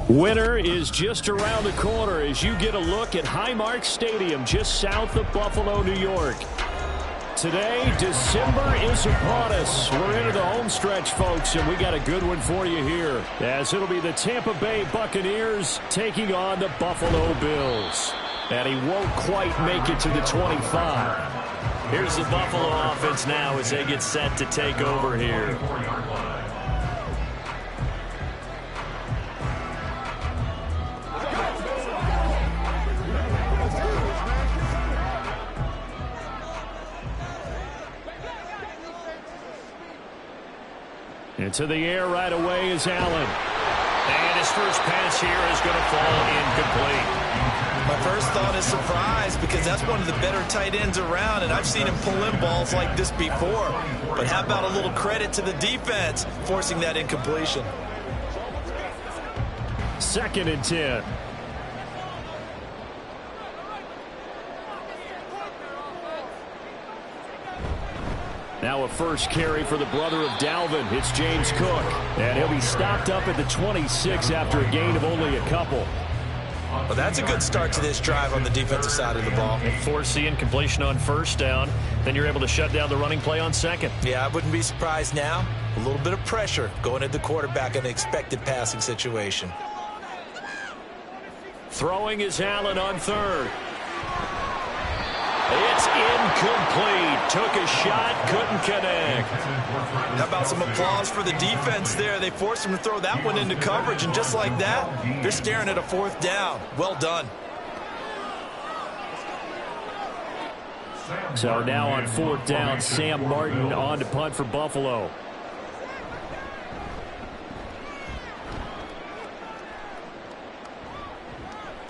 Winter is just around the corner as you get a look at Highmark Stadium just south of Buffalo, New York. Today, December is upon us. We're into the home stretch, folks, and we got a good one for you here, as it'll be the Tampa Bay Buccaneers taking on the Buffalo Bills. And he won't quite make it to the 25. Here's the Buffalo offense now as they get set to take over here. Into the air right away is Allen. And his first pass here is going to fall incomplete. My first thought is surprise, because that's one of the better tight ends around, and I've seen him pull in balls like this before. But how about a little credit to the defense forcing that incompletion? 2nd and 10. Now a first carry for the brother of Dalvin. It's James Cook. And he'll be stopped up at the 26 after a gain of only a couple. Well, that's a good start to this drive on the defensive side of the ball. And force the incompletion on first down. Then you're able to shut down the running play on second. Yeah, I wouldn't be surprised now. A little bit of pressure going at the quarterback in an expected passing situation. Throwing is Allen on 3rd. It's incomplete. Took a shot, couldn't connect. How about some applause for the defense there? They forced him to throw that one into coverage, and just like that, they're staring at a 4th down. Well done. So now on 4th down, Sam Martin on to punt for Buffalo.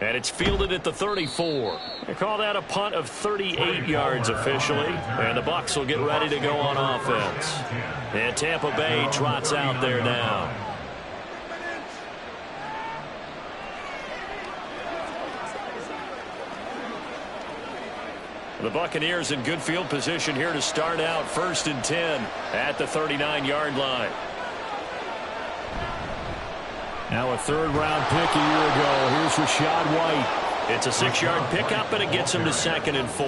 And it's fielded at the 34. They call that a punt of 38 yards officially. And the Bucs will get ready to go on offense. And Tampa Bay trots out there now. The Buccaneers in good field position here to start out 1st and 10 at the 39-yard line. Now a third-round pick a year ago. Here's Rachaad White. It's a 6-yard pickup, and it gets him to 2nd and 4.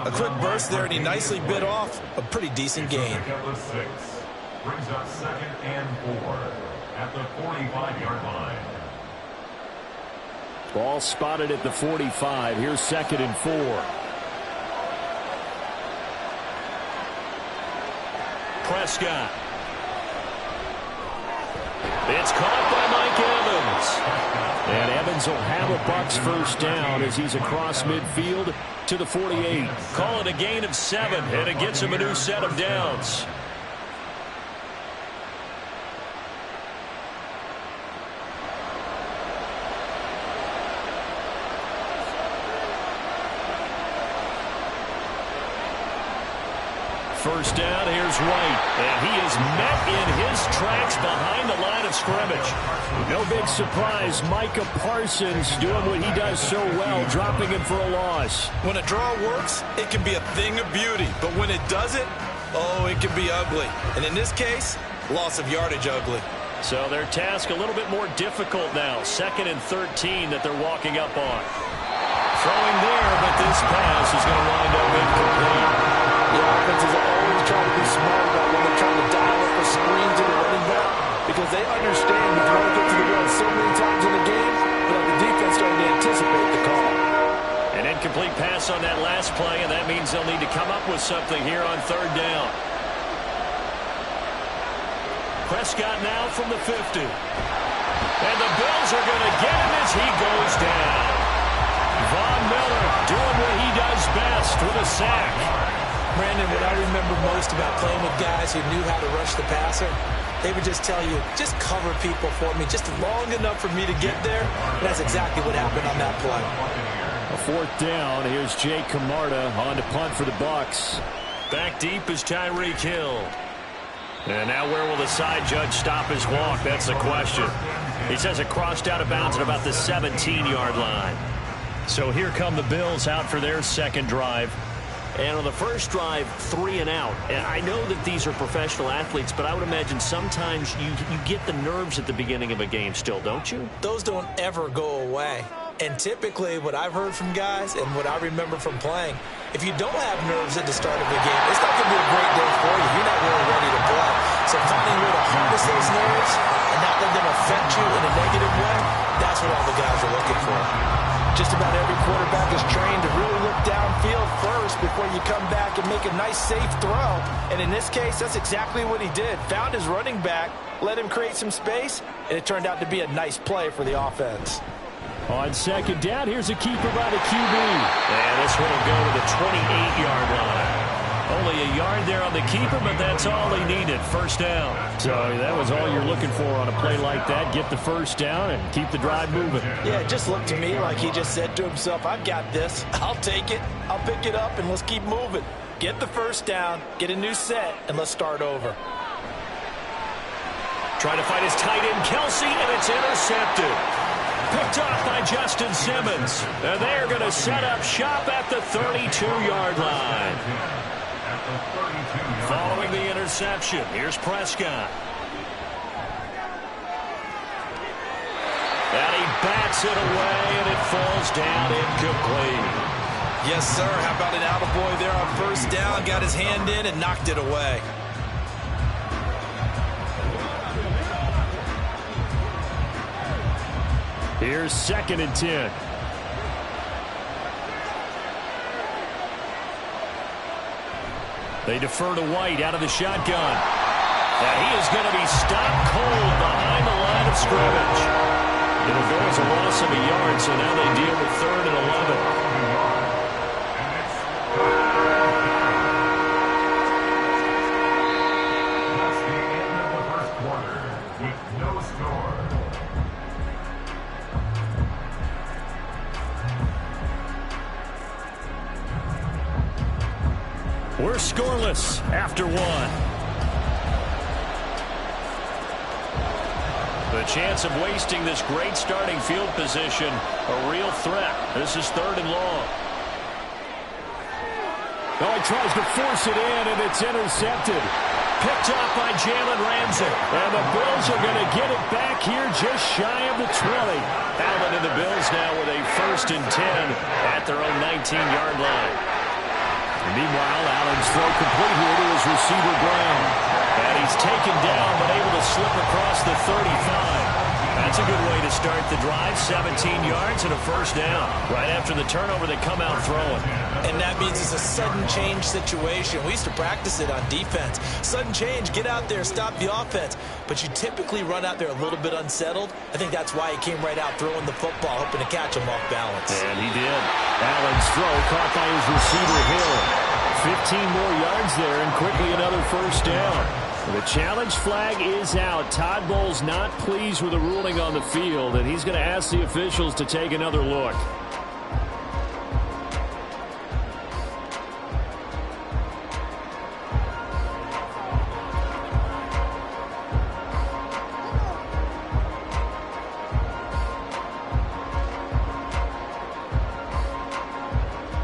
A quick burst there, and he nicely bit off a pretty decent gain. Brings up 2nd and 4 at the 45-yard line. Ball spotted at the 45. Here's 2nd and 4. Prescott. It's caught by Mike Evans. And Evans will have a Bucs first down as he's across midfield to the 48. Call it a gain of 7, and it gets him a new set of downs. First down, here's White, and he is met in his tracks behind the line of scrimmage. No big surprise, Micah Parsons doing what he does so well, dropping him for a loss. When a draw works, it can be a thing of beauty, but when it doesn't, oh, it can be ugly. And in this case, loss of yardage ugly. So their task a little bit more difficult now. 2nd and 13 that they're walking up on. Throwing there, but this pass is going to wind up incomplete. The offenses are always trying to be smart about when they're trying to dial up a screen to the running back because they understand you can only get to the run so many times in the game, but the defense starting to anticipate the call. An incomplete pass on that last play, and that means they'll need to come up with something here on 3rd down. Prescott now from the 50. And the Bills are going to get him as he goes down. Von Miller doing what he does best with a sack. Brandon, what I remember most about playing with guys who knew how to rush the passer, they would just tell you, just cover people for me just long enough for me to get there. And that's exactly what happened on that play. A 4th down. Here's Jay Camarda on to punt for the Bucs. Back deep is Tyreek Hill. And now where will the side judge stop his walk? That's the question. He says it crossed out of bounds at about the 17-yard line. So here come the Bills out for their 2nd drive. And on the first drive, 3 and out. And I know that these are professional athletes, but I would imagine sometimes you get the nerves at the beginning of a game still, don't you? Those don't ever go away. And typically what I've heard from guys and what I remember from playing, if you don't have nerves at the start of the game, it's not going to be a great day for you. You're not really ready to play. So finding a way to harness those nerves and not let them affect you in a negative way, that's what all the guys are looking for. Just about every quarterback is trained to really look downfield first before you come back and make a nice, safe throw. And in this case, that's exactly what he did. Found his running back, let him create some space, and it turned out to be a nice play for the offense. On 2nd down, here's a keeper by the QB. And this one will go to the 28-yard line. Only a yard there on the keeper, but that's all he needed. First down. So that was all you're looking for on a play like that. Get the first down and keep the drive moving. Yeah, it just looked to me like he just said to himself, I've got this. I'll take it. I'll pick it up, and let's keep moving. Get the first down, get a new set, and let's start over. Trying to find his tight end, Kelsey, and it's intercepted. Picked off by Justin Simmons. And they're going to set up shop at the 32-yard line. Following the interception, here's Prescott. And he bats it away, and it falls down incomplete. Yes, sir. How about an attaboy there on first down? Got his hand in and knocked it away. Here's 2nd and 10. They defer to White out of the shotgun. And he is going to be stopped cold behind the line of scrimmage. It'll go as a loss of a yard, so now they deal with 3rd and 11. That's the end of the first quarter with no score. We're scoreless after 1. The chance of wasting this great starting field position, a real threat. This is 3rd and long. Oh, he tries to force it in, and it's intercepted. Picked off by Jalen Ramsey. And the Bills are going to get it back here just shy of the 20. Allen and the Bills now with a 1st and 10 at their own 19-yard line. Meanwhile, Allen's throw complete here to his receiver, Brown. And he's taken down but able to slip across the 35. That's a good way to start the drive. 17 yards and a 1st down. Right after the turnover, they come out throwing. And that means it's a sudden change situation. We used to practice it on defense. Sudden change, get out there, stop the offense. But you typically run out there a little bit unsettled. I think that's why he came right out throwing the football, hoping to catch him off balance. And he did. Allen's throw caught by his receiver, Hill. 15 more yards there and quickly another 1st down. The challenge flag is out. Todd Bowles not pleased with the ruling on the field, and he's going to ask the officials to take another look.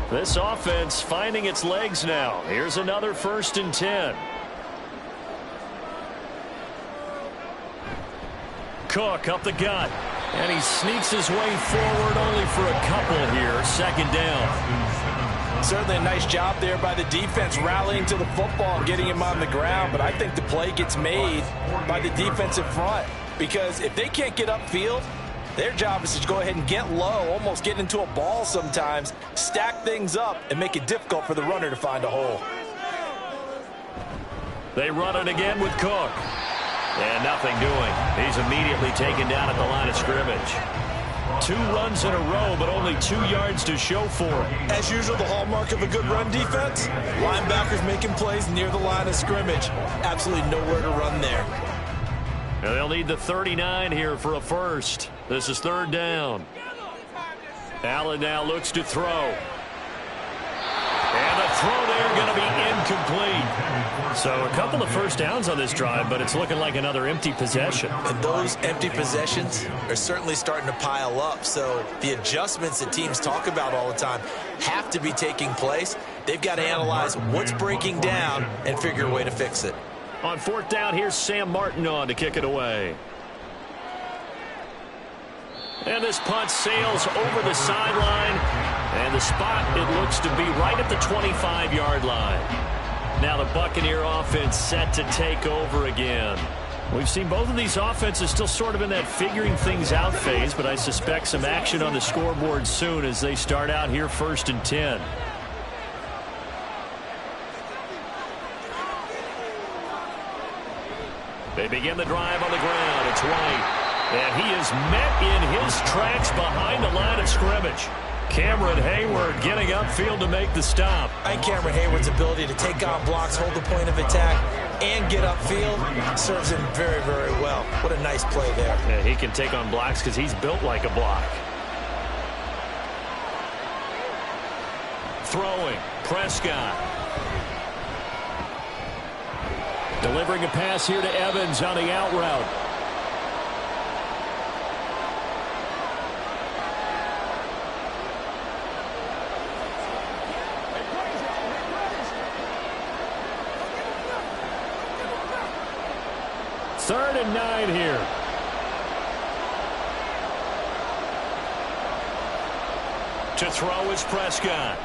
This offense finding its legs now. Here's another 1st and 10. Cook up the gut, and he sneaks his way forward only for a couple here. 2nd down. Certainly a nice job there by the defense rallying to the football and getting him on the ground, but I think the play gets made by the defensive front because if they can't get upfield, their job is to go ahead and get low, almost get into a ball sometimes, stack things up, and make it difficult for the runner to find a hole. They run it again with Cook. And nothing doing. He's immediately taken down at the line of scrimmage. 2 runs in a row, but only 2 yards to show for it. As usual, the hallmark of a good run defense, linebackers making plays near the line of scrimmage. Absolutely nowhere to run there. And they'll need the 39 here for a 1st. This is 3rd down. Allen now looks to throw. And the throw there going to be incomplete. So a couple of 1st downs on this drive, but it's looking like another empty possession. And those empty possessions are certainly starting to pile up. So the adjustments that teams talk about all the time have to be taking place. They've got to analyze what's breaking down and figure a way to fix it. On 4th down, here's Sam Martin on to kick it away. And this punt sails over the sideline. And the spot, it looks to be right at the 25-yard line. Now the Buccaneer offense set to take over again. We've seen both of these offenses still sort of in that figuring things out phase, but I suspect some action on the scoreboard soon as they start out here 1st and 10. They begin the drive on the ground. It's White. And he is met in his tracks behind the line of scrimmage. Cameron Hayward getting upfield to make the stop. I think Cameron Hayward's ability to take on blocks, hold the point of attack, and get upfield serves him very, very well. What a nice play there. Yeah, he can take on blocks because he's built like a block. Throwing, Prescott. Delivering a pass here to Evans on the out route. Third and 9 here. To throw is Prescott.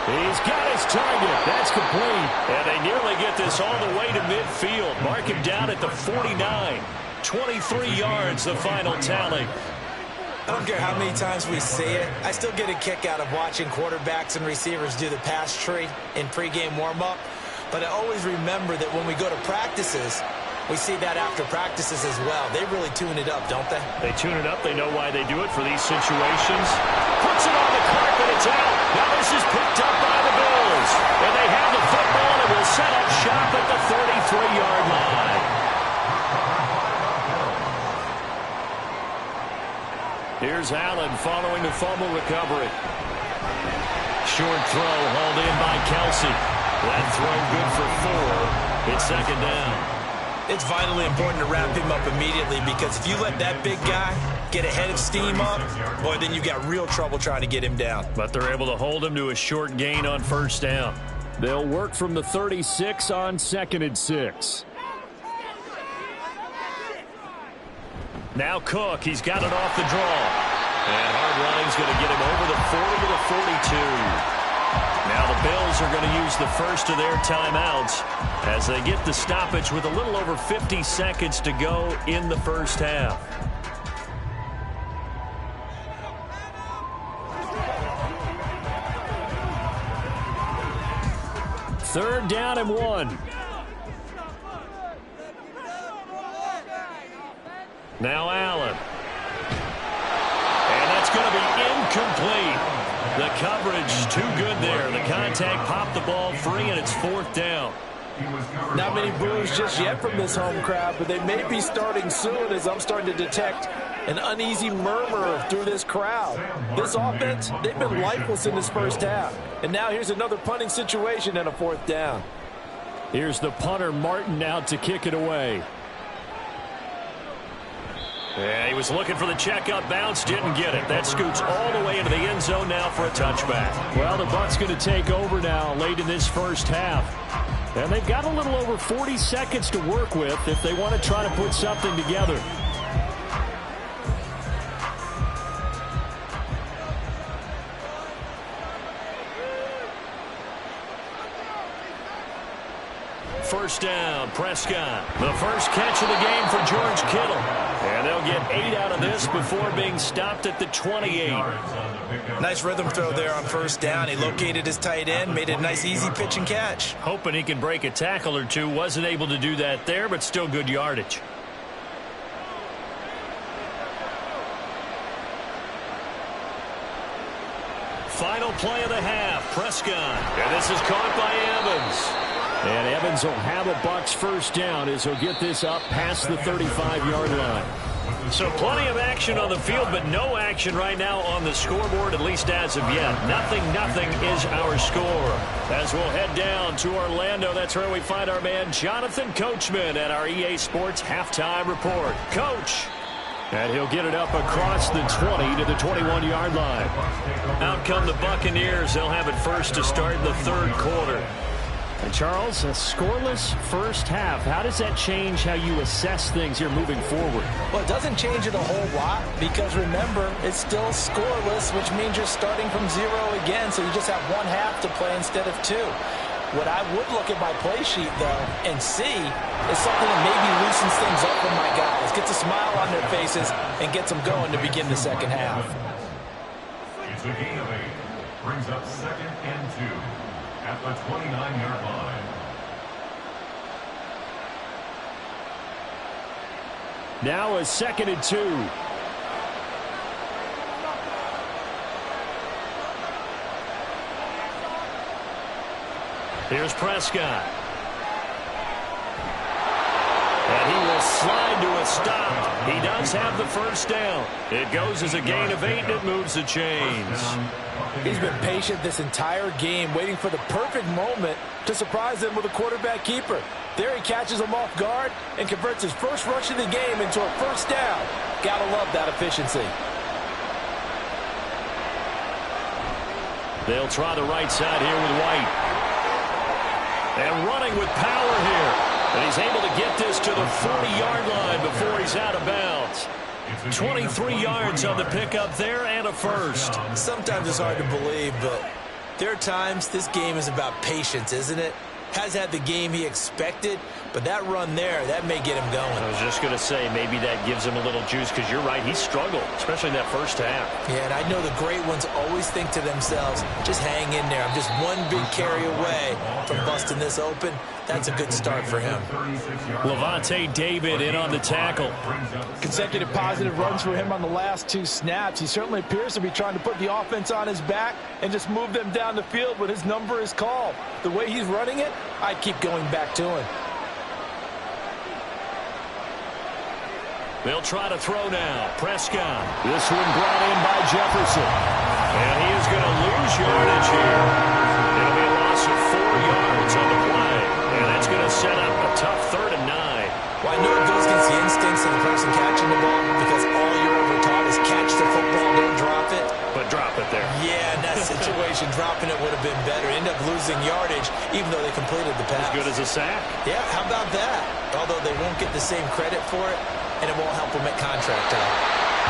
He's got his target. That's complete. And they nearly get this all the way to midfield. Mark him down at the 49. 23 yards, the final tally. I don't care how many times we say it. I still get a kick out of watching quarterbacks and receivers do the pass tree in pregame warm-up. But I always remember that when we go to practices, we see that after practices as well. They really tune it up, don't they? They tune it up. They know why they do it for these situations. Puts it on the carpet. It's out. Now this is picked up by the Bills. And they have the football and will set up shop at the 33-yard line. Here's Allen following the fumble recovery. Short throw hauled in by Kelsey. That throw good for 4. It's 2nd down. It's vitally important to wrap him up immediately because if you let that big guy get a head of steam up, boy, then you've got real trouble trying to get him down. But they're able to hold him to a short gain on 1st down. They'll work from the 36 on 2nd and 6. Now Cook, he's got it off the draw. And hard running's going to get him over the 40 to the 42. Now the Bills are going to use the first of their timeouts as they get the stoppage with a little over 50 seconds to go in the first half. Third down and 1. Now Allen. And that's going to be incomplete. The coverage too good there. The contact popped the ball free, and it's 4th down. Not many boos just yet from this home crowd, but they may be starting soon as I'm starting to detect an uneasy murmur through this crowd. This offense, they've been lifeless in this first half. And now here's another punting situation and a 4th down. Here's the punter, Martin, out to kick it away. Yeah, he was looking for the checkup bounce, didn't get it. That scoots all the way into the end zone now for a touchback. Well, the Bucs going to take over now late in this first half. And they've got a little over 40 seconds to work with if they want to try to put something together. First down, Prescott. The first catch of the game for George Kittle. And they'll get 8 out of this before being stopped at the 28. Nice rhythm throw there on first down. He located his tight end, made it a nice easy pitch and catch. Hoping he can break a tackle or two. Wasn't able to do that there, but still good yardage. Final play of the half, Prescott. And this is caught by Evans. And Evans will have a Bucs first down as he'll get this up past the 35-yard line. So plenty of action on the field, but no action right now on the scoreboard, at least as of yet. 0-0 is our score. As we'll head down to Orlando, that's where we find our man Jonathan Coachman at our EA Sports Halftime Report. Coach. And he'll get it up across the 20 to the 21-yard line. Out come the Buccaneers. They'll have it first to start the third quarter. And Charles, a scoreless first half. How does that change how you assess things here moving forward? Well, it doesn't change it a whole lot because, remember, it's still scoreless, which means you're starting from 0 again, so you just have one half to play instead of 2. What I would look at my play sheet, though, and see is something that maybe loosens things up for my guys, gets a smile on their faces, and gets them going to begin the second half. It's a gain of 8. Brings up 2nd and 2. At the 29-yard line. Now a 2nd and 2. Here's Prescott. And he will slide to a stop. He does have the first down. It goes as a gain of 8, and it moves the chains. He's been patient this entire game, waiting for the perfect moment to surprise them with a quarterback keeper. There he catches him off guard and converts his first rush of the game into a first down. Gotta love that efficiency. They'll try the right side here with White. And running with power here. And he's able to get this to the 40-yard line before he's out of bounds. 23 yards on the pickup there and a first. Sometimes it's hard to believe, but there are times this game is about patience, isn't it? Has had the game he expected, but that run there, that may get him going. I was just going to say, maybe that gives him a little juice, because you're right, he struggled, especially in that first half. Yeah, and I know the great ones always think to themselves, just hang in there. I'm just one big carry away from busting this open. That's a good start for him. Lavonte David in on the tackle. Consecutive positive runs for him on the last 2 snaps. He certainly appears to be trying to put the offense on his back and just move them down the field when his number is called. The way he's running it, I'd keep going back to him. They'll try to throw now. Prescott. This one brought in by Jefferson. And he is going to lose yardage here. It'll be a loss of 4 yards on the play. And that's going to set up a tough 3rd and 9. Well, I know it goes against the instincts of the person catching the ball because all you're ever taught is catch the football, don't drop it. But drop it there. Yeah, in that situation, dropping it would have been better. End up losing yardage, even though they completed the pass. As good as a sack. Yeah, how about that? Although they won't get the same credit for it, and it won't help them at contract time.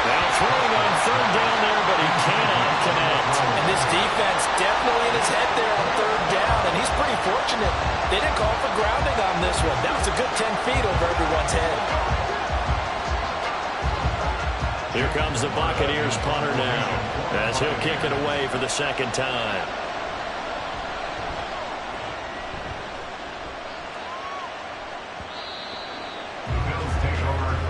Now throwing on third down there, but he cannot connect. And this defense definitely in his head there on third down, and he's pretty fortunate. They didn't call for grounding on this one. That was a good 10 feet over everyone's head. Here comes the Buccaneers punter now, as he'll kick it away for the second time.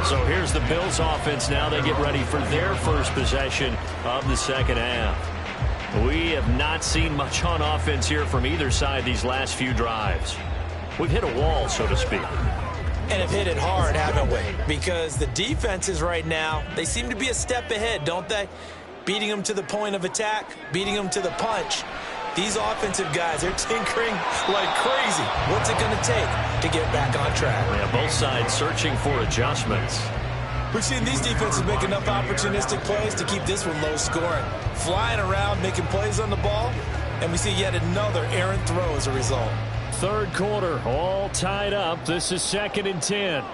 So here's the Bills offense now. They get ready for their first possession of the second half. We have not seen much on offense here from either side these last few drives. We've hit a wall, so to speak. And have hit it hard, haven't we? Because the defenses right now, they seem to be a step ahead, don't they? Beating them to the point of attack, beating them to the punch. These offensive guys, they're tinkering like crazy. What's it going to take to get back on track? Yeah, both sides searching for adjustments. We've seen these defenses make enough opportunistic plays to keep this one low scoring. Flying around, making plays on the ball, and we see yet another errant throw as a result. Third quarter, all tied up. This is 2nd and 10.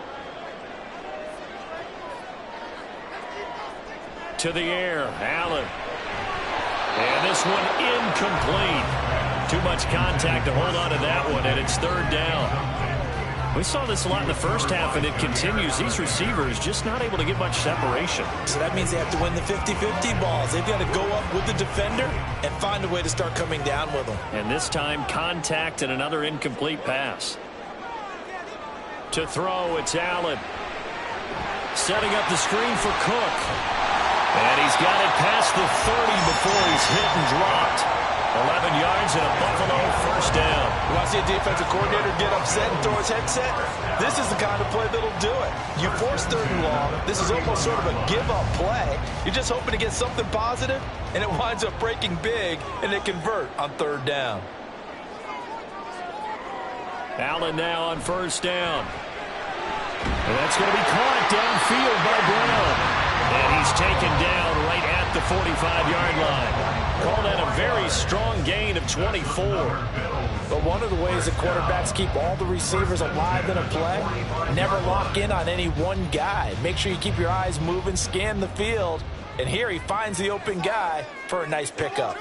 To the air, Allen. And this one incomplete. Too much contact to hold on to that one, and it's third down. We saw this a lot in the first half, and it continues. These receivers just not able to get much separation. So that means they have to win the 50-50 balls. They've got to go up with the defender and find a way to start coming down with them. And this time, contact and another incomplete pass. To throw, it's Allen. Setting up the screen for Cook. And he's got it past the 30 before he's hit and dropped. 11 yards and a Buffalo first down. You want to see a defensive coordinator get upset and throw his headset? This is the kind of play that'll do it. You force third and long. This is almost sort of a give-up play. You're just hoping to get something positive, and it winds up breaking big, and they convert on third down. Allen now on first down. And that's going to be caught downfield by Brown. And he's taken down right at the 45-yard line. Call that a very strong gain of 24. But one of the ways that quarterbacks keep all the receivers alive in a play, never lock in on any one guy. Make sure you keep your eyes moving, scan the field. And here he finds the open guy for a nice pickup.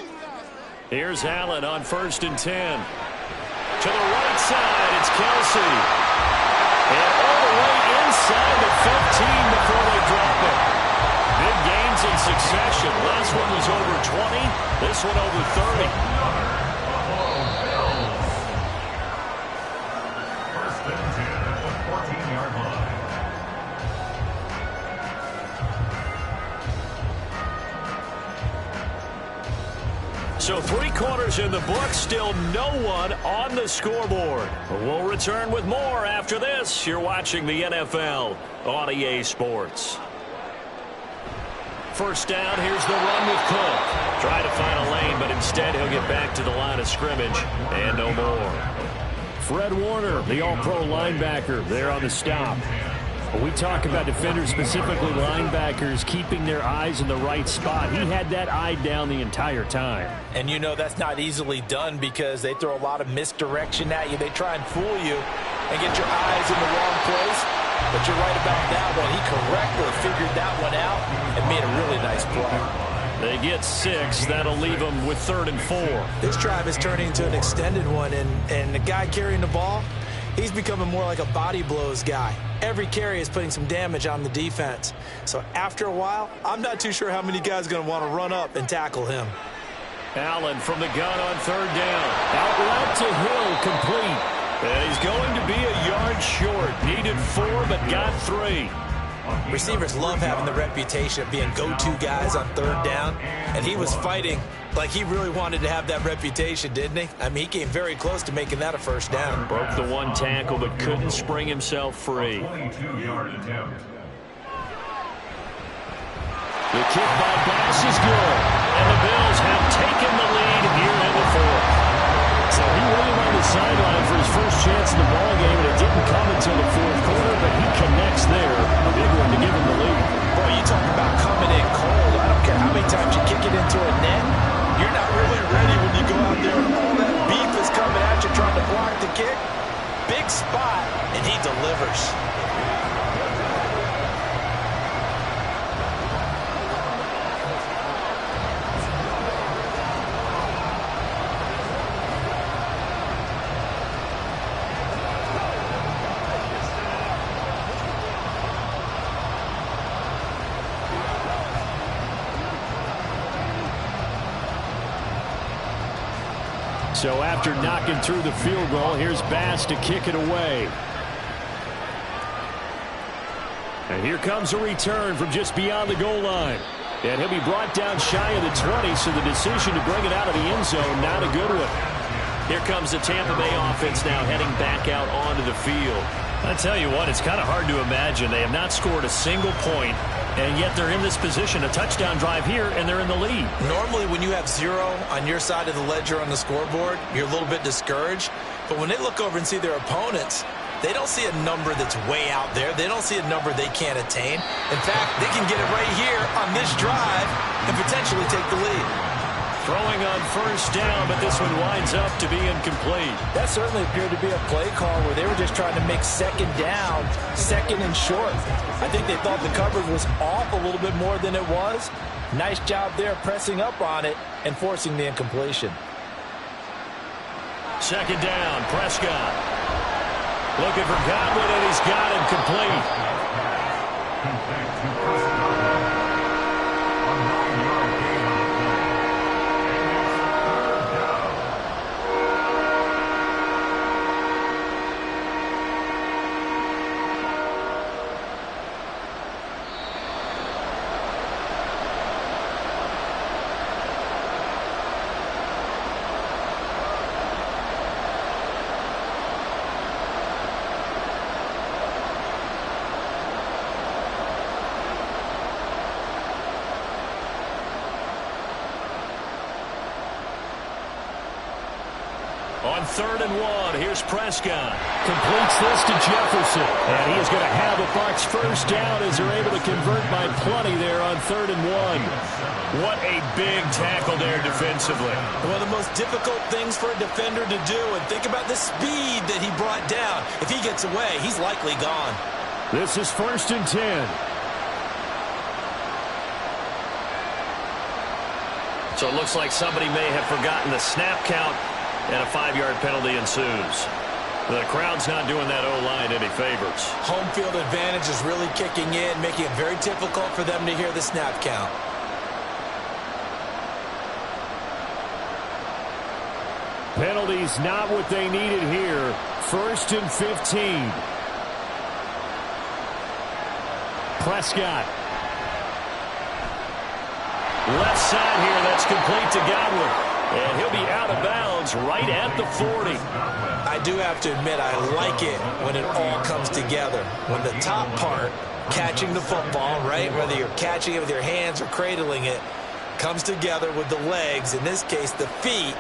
Here's Allen on 1st and 10. To the right side, it's Kelsey. And all the way inside the 15 before they drop it. Big gains in succession. Last one was over 20. This one over 30. First and 10 at the 14-yard line. So 3 quarters in the book, still no one on the scoreboard. We'll return with more after this. You're watching the NFL on EA Sports. First down, here's the run with Cook. Try to find a lane, but instead he'll get back to the line of scrimmage and no more. Fred Warner, the all-pro linebacker, there on the stop. We talk about defenders, specifically linebackers, keeping their eyes in the right spot. He had that eye down the entire time. And you know that's not easily done because they throw a lot of misdirection at you. They try and fool you and get your eyes in the wrong place. But you're right about that one. He correctly figured that one out and made a really nice play. They get 6. That'll leave them with 3rd and 4. This drive is turning into an extended one, and the guy carrying the ball, he's becoming more like a body blows guy. Every carry is putting some damage on the defense. So after a while, I'm not too sure how many guys are going to want to run up and tackle him. Allen from the gun on 3rd down. Out route to Hill, complete. And he's going to be a yard short. Needed 4, but got 3. Receivers love having the reputation of being go-to guys on 3rd down, and he was fighting like he really wanted to have that reputation, didn't he? I mean, he came very close to making that a first down. Broke the one tackle, but couldn't spring himself free. 22-yard attempt. The kick by Bass is good, and the Bills have taken the lead here in the 4th. So he waited on the sideline for his first chance in the ballgame, and it didn't come until the 4th quarter, but he connects there. A big one to give him the lead. Boy, you talk about coming in cold. I don't care how many times you kick it into a net. So after knocking through the field goal, here's Bass to kick it away. And here comes a return from just beyond the goal line. And he'll be brought down shy of the 20, so the decision to bring it out of the end zone, not a good one. Here comes the Tampa Bay offense now heading back out onto the field. I tell you what, it's kind of hard to imagine. They have not scored a single point, and yet they're in this position, a touchdown drive here, and they're in the lead. Normally, when you have 0 on your side of the ledger on the scoreboard, you're a little bit discouraged. But when they look over and see their opponents, they don't see a number that's way out there. They don't see a number they can't attain. In fact, they can get it right here on this drive and potentially take the lead. Throwing on first down, but this one winds up to be incomplete. That certainly appeared to be a play call where they were just trying to make second down, second and short. I think they thought the coverage was off a little bit more than it was. Nice job there pressing up on it and forcing the incompletion. Second down, Prescott. Looking for Godwin, and he's got him complete. On 3rd and 1, here's Prescott. Completes this to Jefferson. And he is going to have a Bucs first down as they're able to convert by plenty there on 3rd and 1. What a big tackle there defensively. One of the most difficult things for a defender to do, and think about the speed that he brought down. If he gets away, he's likely gone. This is 1st and 10. So it looks like somebody may have forgotten the snap count, and a 5-yard penalty ensues. The crowd's not doing that O-line any favors. Home field advantage is really kicking in, making it very difficult for them to hear the snap count. Penalties not what they needed here. 1st and 15. Prescott. Left side here, that's complete to Godwin. And he'll be out of bounds right at the 40. I do have to admit, I like it when it all comes together. When the top part, catching the football, right, whether you're catching it with your hands or cradling it, comes together with the legs, in this case the feet,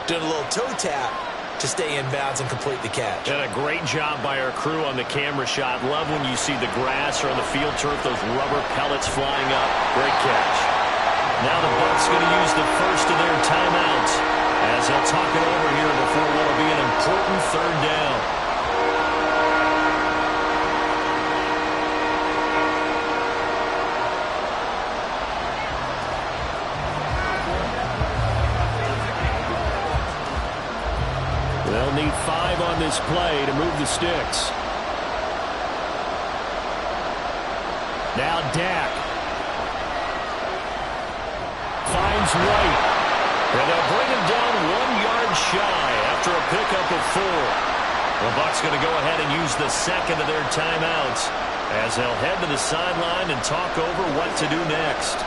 doing a little toe tap to stay in bounds and complete the catch. And a great job by our crew on the camera shot. Love when you see the grass or on the field turf, those rubber pellets flying up. Great catch. Now the Bucs going to use the first of their timeouts as they'll talk it over here before what will be an important 3rd down. They'll need 5 on this play to move the sticks. Now Dak. Finds White. And they'll bring him down 1 yard shy after a pickup of 4. The Bucs going to go ahead and use the second of their timeouts as they'll head to the sideline and talk over what to do next.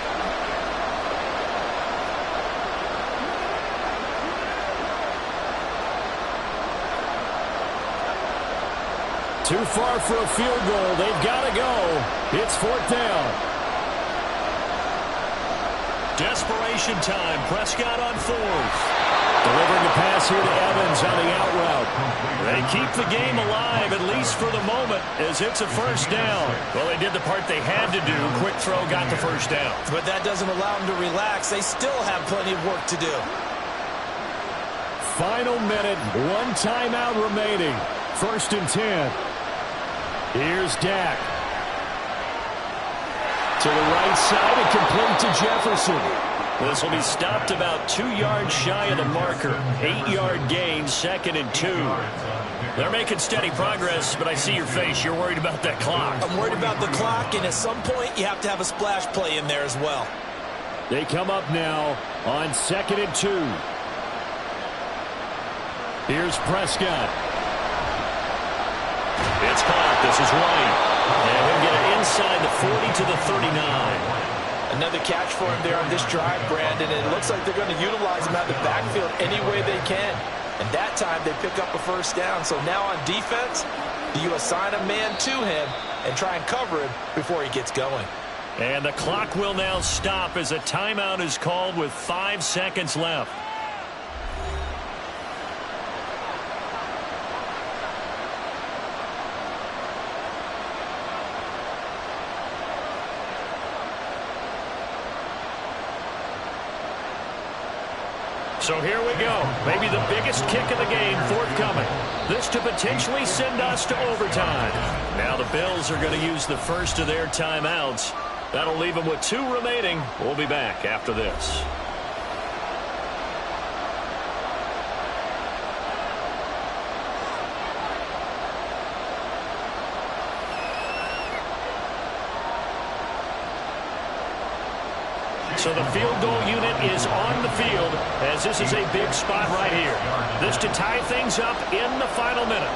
Too far for a field goal. They've got to go. It's 4th down. Desperation time. Prescott on 4th. Delivering the pass here to Evans on the out route. They keep the game alive, at least for the moment, as it's a first down. Well, they did the part they had to do. Quick throw got the first down. But that doesn't allow them to relax. They still have plenty of work to do. Final minute, 1 timeout remaining. 1st and 10. Here's Dak. To the right side and complete to Jefferson. This will be stopped about 2 yards shy of the marker. 8-yard gain, 2nd and 2. They're making steady progress, but I see your face. You're worried about that clock. I'm worried about the clock, and at some point you have to have a splash play in there as well. They come up now on 2nd and 2. Here's Prescott. It's caught. This is White. And he'll get it inside the 40 to the 39. Another catch for him there on this drive, Brandon, and it looks like they're going to utilize him out of the backfield any way they can. And that time they pick up a first down. So now on defense, you assign a man to him and try and cover him before he gets going. And the clock will now stop as a timeout is called with 5 seconds left. So here we go. Maybe the biggest kick of the game forthcoming. This to potentially send us to overtime. Now the Bills are going to use the first of their timeouts. That'll leave them with 2 remaining. We'll be back after this. So the field goal unit is on the field as this is a big spot right here. This to tie things up in the final minute.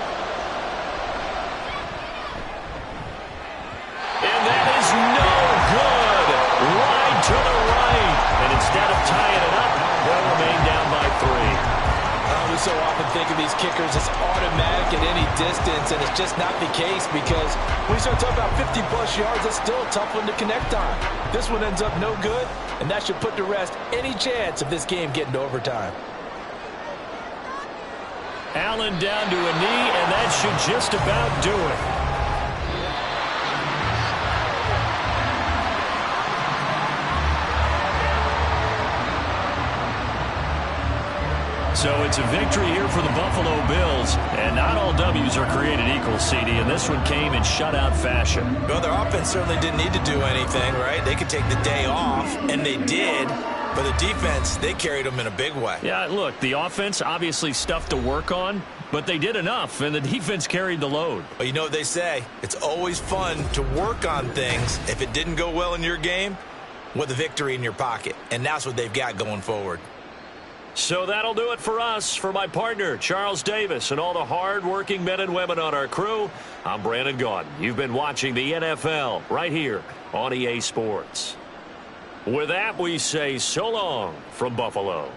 And that is no good. Wide to the right. And instead of tying it up, they'll remain down by 3. We so often think of these kickers as automatic at any distance, and it's just not the case because when you start talking about 50-plus yards, it's still a tough one to connect on. This one ends up no good, and that should put to rest any chance of this game getting to overtime. Allen down to a knee, and that should just about do it. So it's a victory here for the Buffalo Bills, and not all W's are created equal, CD, and this one came in shutout fashion. Well, their offense certainly didn't need to do anything, right? They could take the day off, and they did, but the defense, they carried them in a big way. Yeah, look, the offense, obviously stuff to work on, but they did enough, and the defense carried the load. Well, you know what they say. It's always fun to work on things. If it didn't go well in your game, with a victory in your pocket, and that's what they've got going forward. So that'll do it for us. For my partner, Charles Davis, and all the hard-working men and women on our crew, I'm Brandon Gaudin. You've been watching the NFL right here on EA Sports. With that, we say so long from Buffalo.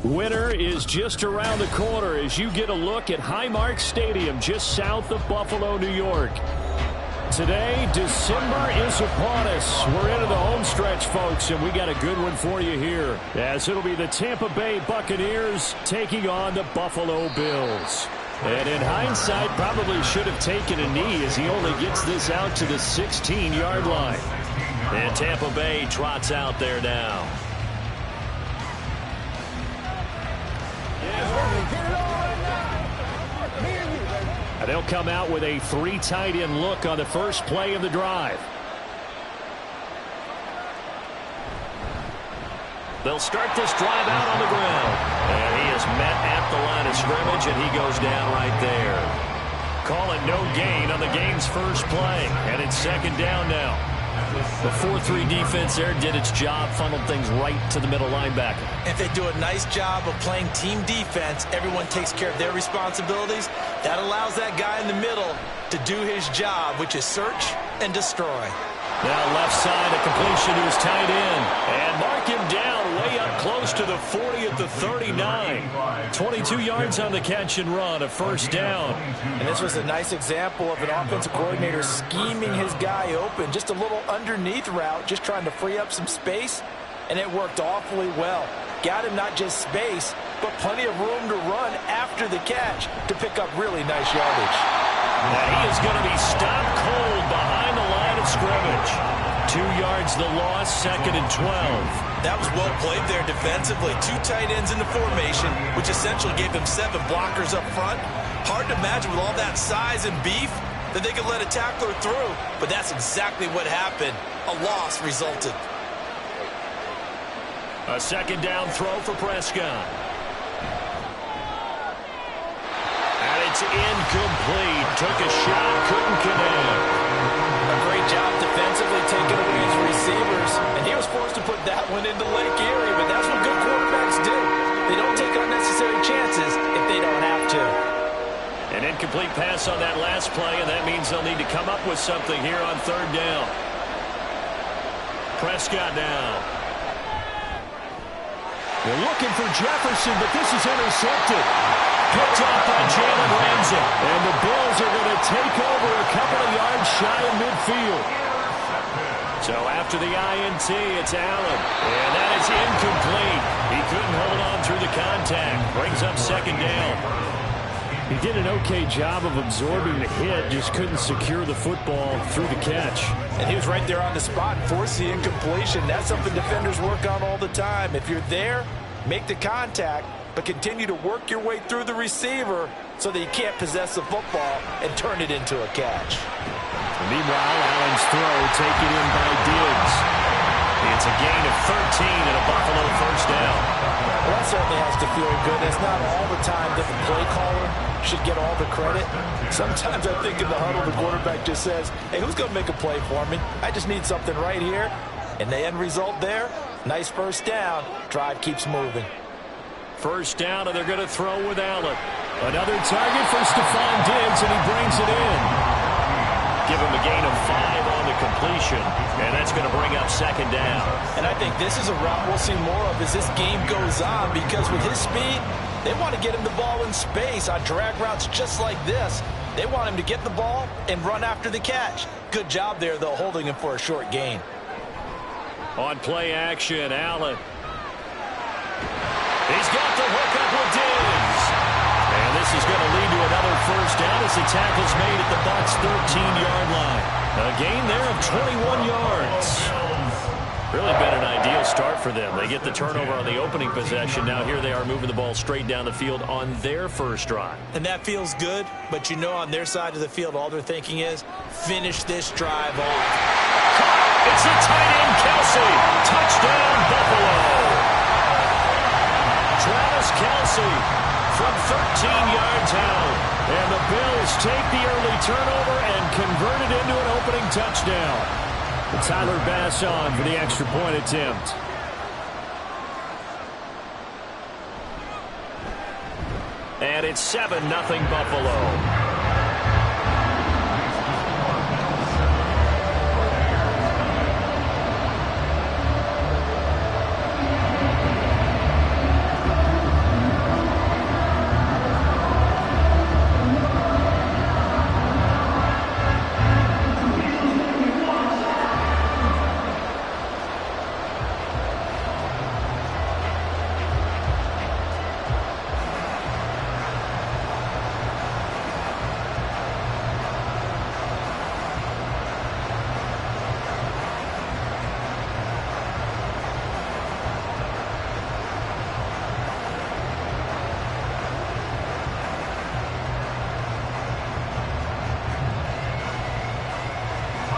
Winter is just around the corner as you get a look at Highmark Stadium just south of Buffalo, New York. Today, December is upon us. We're into the home stretch, folks, and we got a good one for you here, as it'll be the Tampa Bay Buccaneers taking on the Buffalo Bills. And in hindsight, probably should have taken a knee as he only gets this out to the 16-yard line. And Tampa Bay trots out there now. They'll come out with a 3 tight end look on the first play of the drive. They'll start this drive out on the ground. And he is met at the line of scrimmage, and he goes down right there. Call it no gain on the game's first play. And it's second down now. The 4-3 defense there did its job, funneled things right to the middle linebacker. If they do a nice job of playing team defense, everyone takes care of their responsibilities. That allows that guy in the middle to do his job, which is search and destroy. Now left side, a completion to his tight end. And mark him down way up close to the 40 at the 39. 22 yards on the catch and run, a first down. And this was a nice example of an offensive coordinator scheming his guy open. Just a little underneath route, just trying to free up some space. And it worked awfully well. Got him not just space, but plenty of room to run after the catch to pick up really nice yardage. Now he is going to be stopped cold behind the line of scrimmage. 2 yards the loss, second and 12. That was well played there defensively. 2 tight ends in the formation, which essentially gave them 7 blockers up front. Hard to imagine with all that size and beef that they could let a tackler through, but that's exactly what happened. A loss resulted. A second down throw for Prescott. And it's incomplete. Took a shot, couldn't connect. A great job defensively taking away his receivers, and he was forced to put that one into Lake Erie, but that's what good quarterbacks do. They don't take unnecessary chances if they don't have to. An incomplete pass on that last play, and that means they'll need to come up with something here on third down. Prescott now. They're looking for Jefferson, but this is intercepted. Picked off by Jalen Ramsey. And the Bills are going to take over a couple of yards shy of midfield. So after the INT, it's Allen. And that is incomplete. He couldn't hold on through the contact. Brings up second down. He did an okay job of absorbing the hit, just couldn't secure the football through the catch. And he was right there on the spot and forced the incompletion. That's something defenders work on all the time. If you're there, make the contact, but continue to work your way through the receiver so that you can't possess the football and turn it into a catch. Meanwhile, Allen's throw taken in by Diggs. It's a gain of 13 and a Buffalo first down. Well, that certainly has to feel good. It's not all the time that the play caller should get all the credit. Sometimes I think in the huddle, the quarterback just says, hey, who's going to make a play for me? I just need something right here. And the end result there, nice first down. Drive keeps moving. First down, and they're going to throw with Allen. Another target for Stephon Diggs, and he brings it in. Give him a gain of 5 on the completion, and that's going to bring up second down. And I think this is a route we'll see more of as this game goes on, because with his speed, they want to get him the ball in space on drag routes just like this. They want him to get the ball and run after the catch. Good job there, though, holding him for a short gain. On play action, Allen. He's got the hook up with Diggs. And this is going to lead to another first down as the tackle's made at the Bucs' 13-yard line. A gain there of 21 yards. Really been an ideal start for them. They get the turnover on the opening possession. Now here they are moving the ball straight down the field on their first drive. And that feels good, but you know on their side of the field, all they're thinking is, finish this drive off. It's a tight end, Kelce. Touchdown, Buffalo. Travis Kelce from 13 yards out. And the Bills take the early turnover and convert it into an opening touchdown. Tyler Bass on for the extra point attempt. And it's 7-0 Buffalo.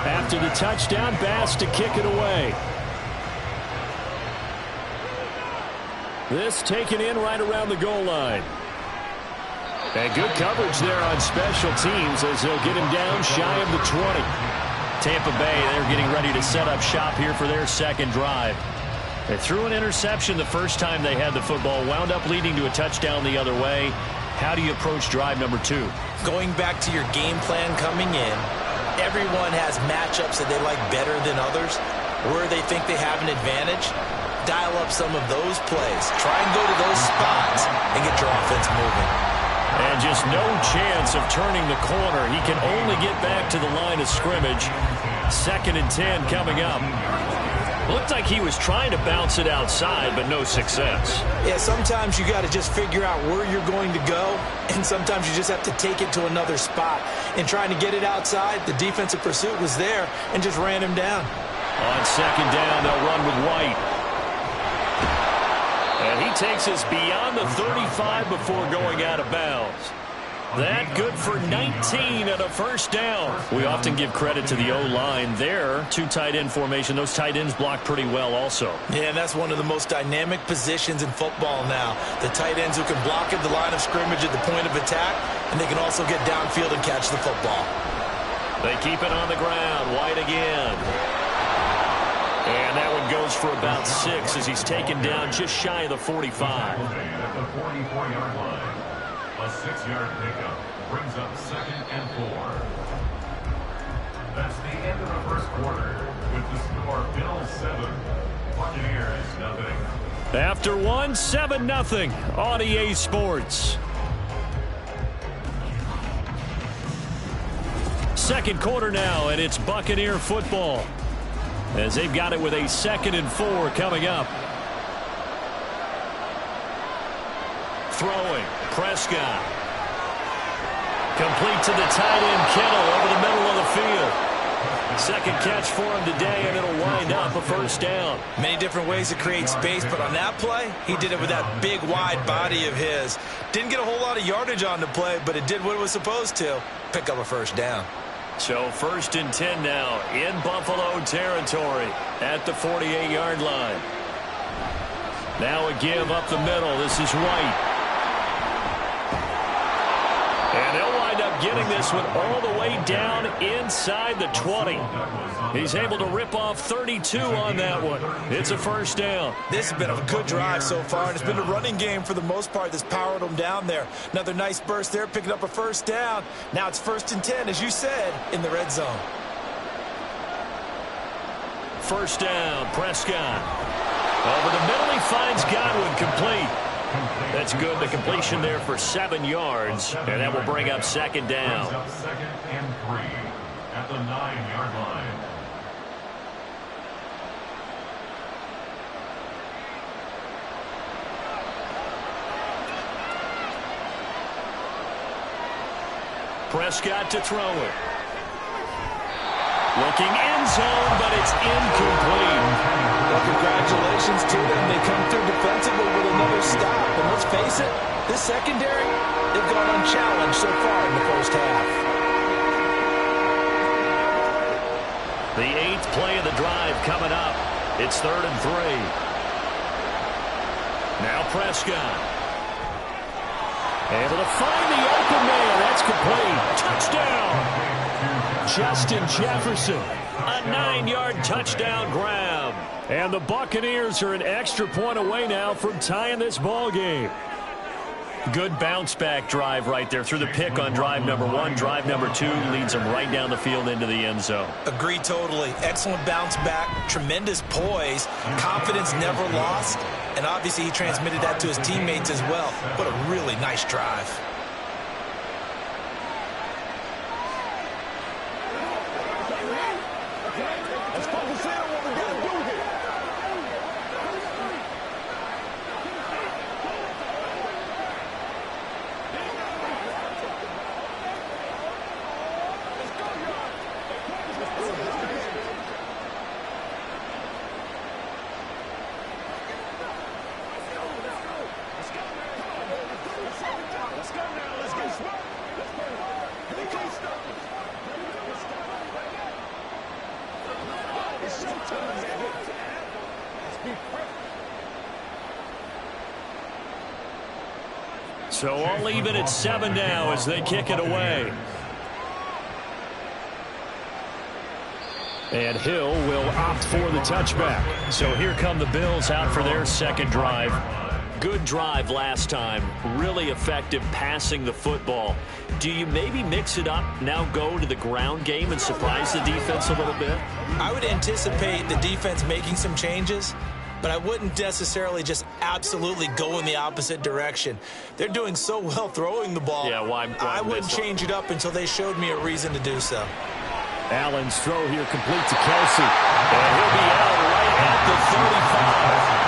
After the touchdown, Bass to kick it away. This taken in right around the goal line. And good coverage there on special teams as they'll get him down shy of the 20. Tampa Bay, they're getting ready to set up shop here for their second drive. They threw an interception the first time they had the football, wound up leading to a touchdown the other way. How do you approach drive number 2? Going back to your game plan coming in, everyone has matchups that they like better than others. Where they think they have an advantage, dial up some of those plays. Try and go to those spots and get your offense moving. And just no chance of turning the corner. He can only get back to the line of scrimmage. 2nd and 10 coming up. Looked like he was trying to bounce it outside, but no success. Yeah, sometimes you got to just figure out where you're going to go, and sometimes you just have to take it to another spot. And trying to get it outside, the defensive pursuit was there and just ran him down. On 2nd down, they'll run with White. And he takes us beyond the 35 before going out of bounds. That good for 19 and a first down. We often give credit to the O-line there. 2 tight end formation. Those tight ends block pretty well also. Yeah, and that's one of the most dynamic positions in football now. The tight ends who can block at the line of scrimmage at the point of attack, and they can also get downfield and catch the football. They keep it on the ground. White again. And that one goes for about 6 as he's taken down just shy of the 45. At the 44-yard line. A 6-yard pickup brings up 2nd and 4. That's the end of the first quarter with the score Bills 7, Buccaneers 0. After 1, 7-0 on EA Sports. Second quarter now, and it's Buccaneer football. as they've got it with a 2nd and 4 coming up. Throwing, Prescott. Complete to the tight end, Kittle, over the middle of the field. 2nd catch for him today, and it'll wind up a 1st down. Many different ways to create space, but on that play, he did it with that big, wide body of his. Didn't get a whole lot of yardage on the play, but it did what it was supposed to. Pick up a 1st down. So 1st and 10 now in Buffalo territory at the 48-yard line. Now a give up the middle. This is White. And they'll wind up getting this one all the way down inside the 20. He's able to rip off 32 on that one. It's a 1st down. This has been a good drive so far, and it's been a running game for the most part that's powered them down there. Another nice burst there, picking up a 1st down. Now it's 1st and 10, as you said, in the red zone. 1st down, Prescott. Over the middle, he finds Godwin, complete. That's good. The completion there for 7 yards, and that will bring up 2nd down. 2nd and 3 at the 9-yard line. Prescott to throw it. Looking end zone, but it's incomplete. Well, congratulations to them. They come through defensively with another stop. And let's face it, this secondary, they've gone unchallenged so far in the 1st half. The 8th play of the drive coming up. It's 3rd and 3. Now Prescott. Able to find the open man. That's complete. Touchdown. Justin Jefferson. A 9-yard touchdown grab. And the Buccaneers are an extra point away now from tying this ball game. Good bounce-back drive right there through the pick on drive number 1. Drive number 2 leads them right down the field into the end zone. Agree totally. Excellent bounce back, tremendous poise, confidence never lost, and obviously he transmitted that to his teammates as well. What a really nice drive. Let's focus in on what we got to do here. So all even at 7 now as they kick it away. And Hill will opt for the touchback. So here come the Bills out for their 2nd drive. Good drive last time. Really effective passing the football. Do you maybe mix it up, now go to the ground game and surprise the defense a little bit? I would anticipate the defense making some changes, but I wouldn't necessarily just absolutely go in the opposite direction. They're doing so well throwing the ball. Yeah, why I wouldn't change it up until they showed me a reason to do so. Allen's throw here complete to Kelsey. And he'll be out right at the 35.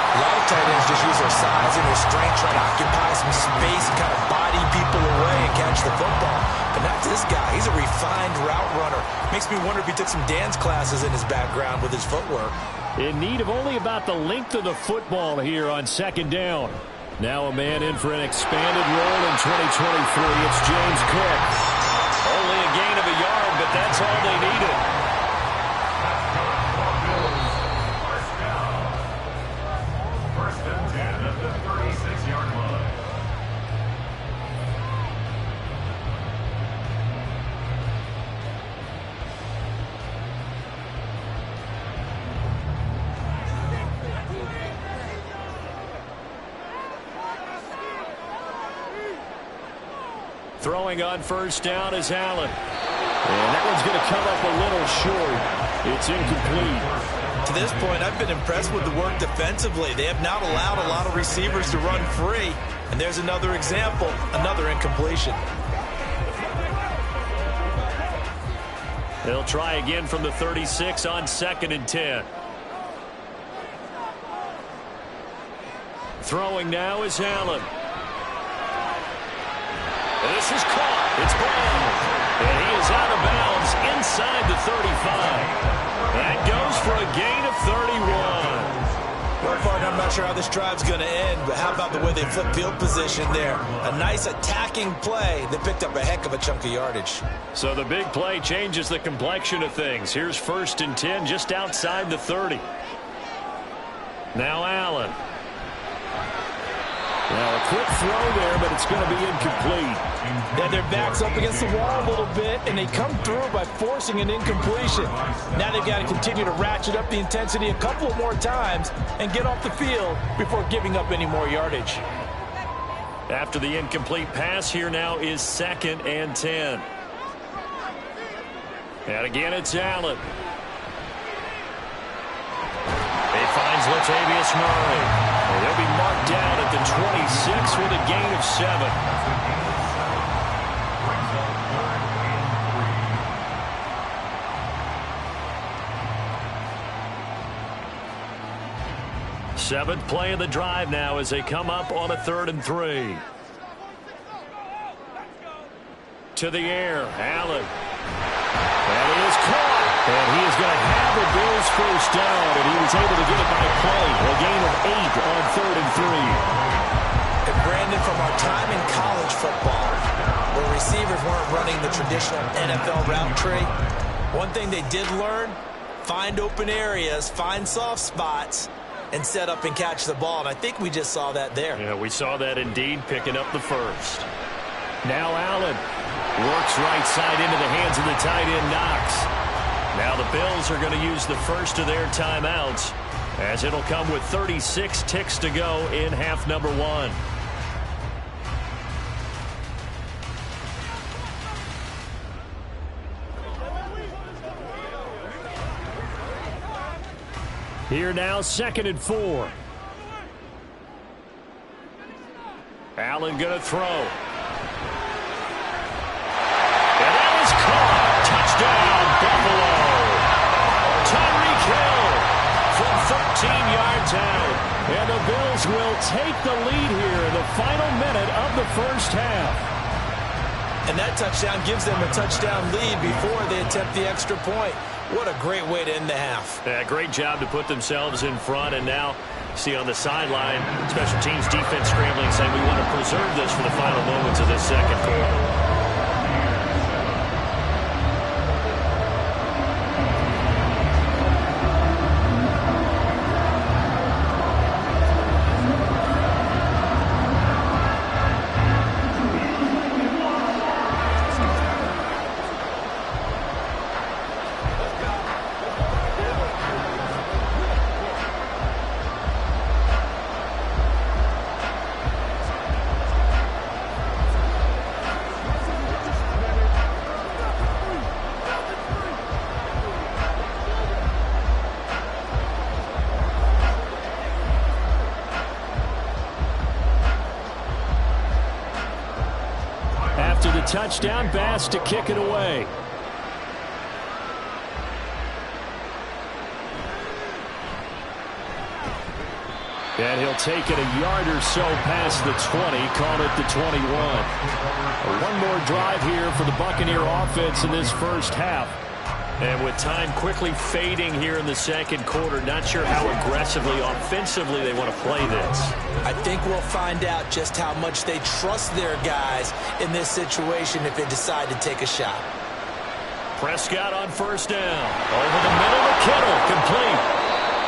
A lot of tight ends just use their size and their strength, trying to occupy some space and kind of body people away and catch the football. But not this guy. He's a refined route runner. Makes me wonder if he took some dance classes in his background with his footwork. In need of only about the length of the football here on 2nd down. Now a man in for an expanded role in 2023. It's James Cook. Only a gain of a yard, but that's all they needed. First and 10 at the 36-yard line. Throwing on 1st down is Allen. And that one's going to come up a little short. It's incomplete. To this point, I've been impressed with the work defensively. They have not allowed a lot of receivers to run free. And there's another example, another incompletion. They'll try again from the 36 on 2nd and 10. Throwing now is Allen. And this is caught. It's Brown. And he is out of bounds inside the 35. That goes for a gain of 31. Well, partner, I'm not sure how this drive's going to end, but how about the way they flip field position there? A nice attacking play that picked up a heck of a chunk of yardage. So the big play changes the complexion of things. Here's 1st and 10 just outside the 30. Now Allen. Now a quick throw there, but it's going to be incomplete. Yeah, their back's up against the wall a little bit, and they come through by forcing an incompletion. Now they've got to continue to ratchet up the intensity a couple of more times and get off the field before giving up any more yardage. After the incomplete pass, here now is 2nd and 10. And again, it's Allen. He finds Latavius Murray. And he'll be marked down at the 26 with a gain of 7. Seventh play of the drive now as they come up on a 3rd and 3. To the air, Allen. And he is caught. And he is going to have the Bills first down, and he was able to get it by play. A gain of 8 on 3rd and 3. And Brandon, from our time in college football, where receivers weren't running the traditional NFL route tree, one thing they did learn, find open areas, find soft spots, and set up and catch the ball. And I think we just saw that there. Yeah, we saw that indeed, picking up the first. Now Allen works right side into the hands of the tight end Knox. Now the Bills are going to use the first of their timeouts, as it'll come with 36 ticks to go in half number 1. Here now, 2nd and 4. Allen going to throw. And that is caught. Touchdown, Buffalo. Tyreek Hill from 13 yards out. And the Bills will take the lead here in the final minute of the first half. And that touchdown gives them a touchdown lead before they attempt the extra point. What a great way to end the half. Yeah, great job to put themselves in front. And now, see on the sideline, special teams defense scrambling, saying we want to preserve this for the final moments of this second quarter. After the touchdown, Bass to kick it away. And he'll take it a yard or so past the 20, call it the 21. One more drive here for the Buccaneer offense in this first half. And with time quickly fading here in the second quarter, not sure how aggressively, offensively they want to play this. I think we'll find out just how much they trust their guys in this situation if they decide to take a shot. Prescott on first down. Over the middle to Kittle, complete.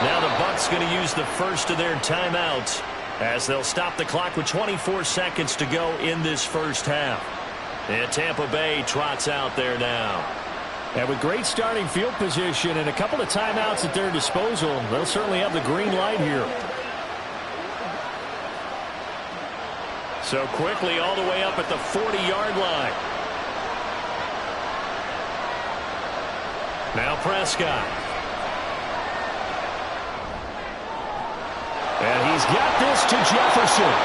Now the Bucs going to use the first of their timeouts as they'll stop the clock with 24 seconds to go in this first half. And Tampa Bay trots out there now. And with great starting field position and a couple of timeouts at their disposal, they'll certainly have the green light here. So quickly all the way up at the 40-yard line. Now Prescott. And he's got this to Jefferson.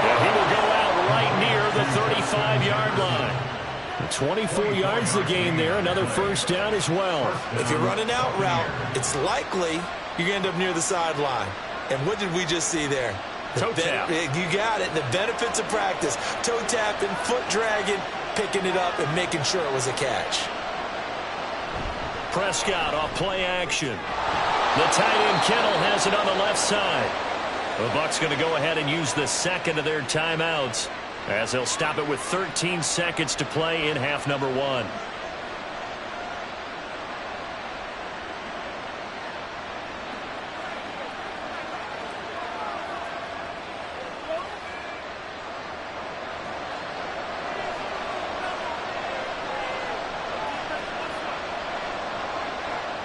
And he will go out right near the 35-yard line. 24 yards the gain there. Another first down as well. If you're running out route, it's likely you're going to end up near the sideline. And what did we just see there? Toe tap. You got it. The benefits of practice. Toe tapping, foot dragging, picking it up, and making sure it was a catch. Prescott off play action. The tight end Kittle has it on the left side. The Bucs going to go ahead and use the second of their timeouts as they'll stop it with 13 seconds to play in half number 1.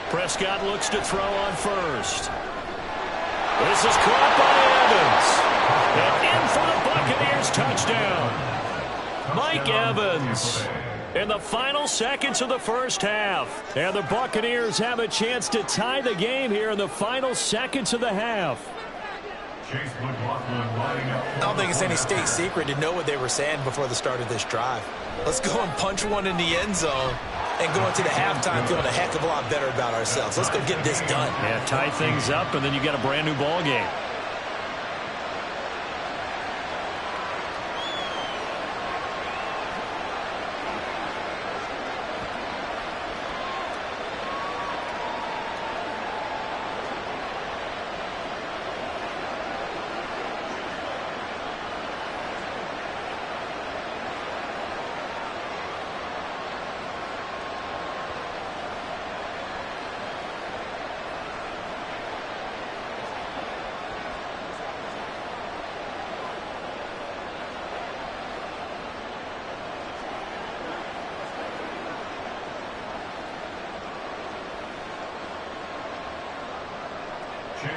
Prescott looks to throw on first. This is caught by Evans. And in for the Buccaneers touchdown. Mike Evans in the final seconds of the first half. And the Buccaneers have a chance to tie the game here in the final seconds of the half. I don't think it's any state secret to know what they were saying before the start of this drive. Let's go and punch one in the end zone and go into the halftime feeling a heck of a lot better about ourselves. Let's go get this done. Yeah, tie things up, and then you got a brand new ball game.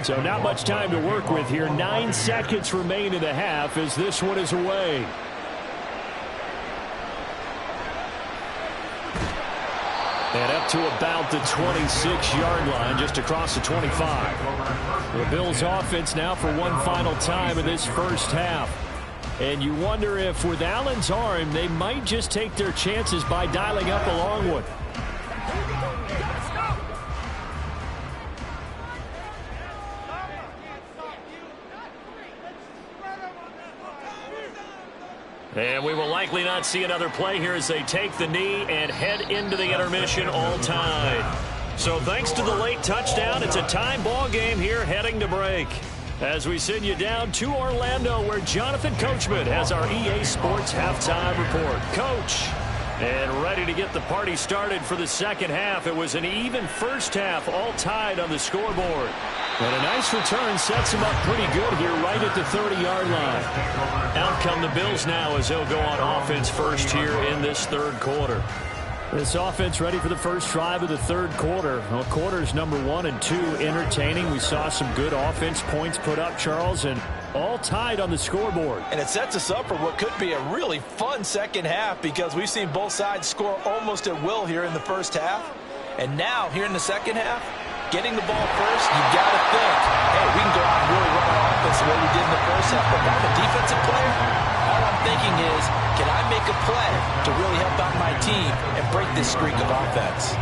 So not much time to work with here. 9 seconds remain in the half as this one is away. And up to about the 26-yard line, just across the 25. The Bills offense now for one final time in this first half. And you wonder if with Allen's arm, they might just take their chances by dialing up a long one. And we will likely not see another play here as they take the knee and head into the intermission all tied. So thanks to the late touchdown, it's a tie ball game here heading to break. As we send you down to Orlando where Jonathan Coachman has our EA Sports Halftime Report. Coach, and ready to get the party started for the second half. It was an even first half, all tied on the scoreboard. And a nice return sets him up pretty good here right at the 30-yard line. Out come the Bills now as they'll go on offense first here in this third quarter. This offense ready for the first drive of the third quarter. Well, quarters number 1 and 2 entertaining. We saw some good offense points put up, Charles, and all tied on the scoreboard. And it sets us up for what could be a really fun second half because we've seen both sides score almost at will here in the first half. And now, here in the second half, getting the ball first, you got to think, hey, we can go out and really run our offense the way we did in the first half. But if I'm a defensive player, all I'm thinking is, can I make a play to really help out my team and break this streak of offense?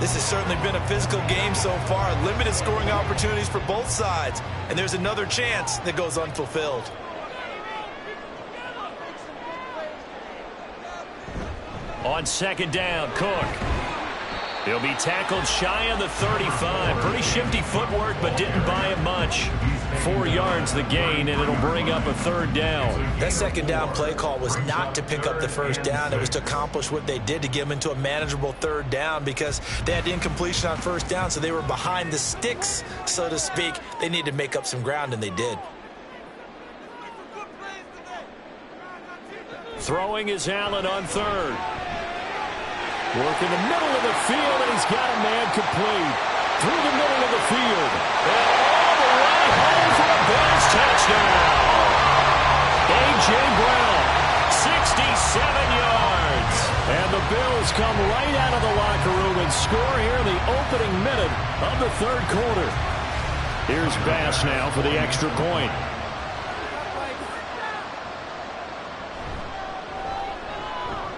This has certainly been a physical game so far. Limited scoring opportunities for both sides. And there's another chance that goes unfulfilled. On second down, Cook. He'll be tackled shy of the 35. Pretty shifty footwork, but didn't buy him much. 4 yards the gain, and it'll bring up a third down. That second down play call was not to pick up the first down. It was to accomplish what they did to get them into a manageable third down because they had incompletion on first down, so they were behind the sticks, so to speak. They needed to make up some ground, and they did. Throwing is Allen on third. Work in the middle of the field, and he's got a man complete. Through the middle of the field. And all the way home for a Bills touchdown. A.J. Brown, 67 yards. And the Bills come right out of the locker room and score here in the opening minute of the third quarter. Here's Bass now for the extra point.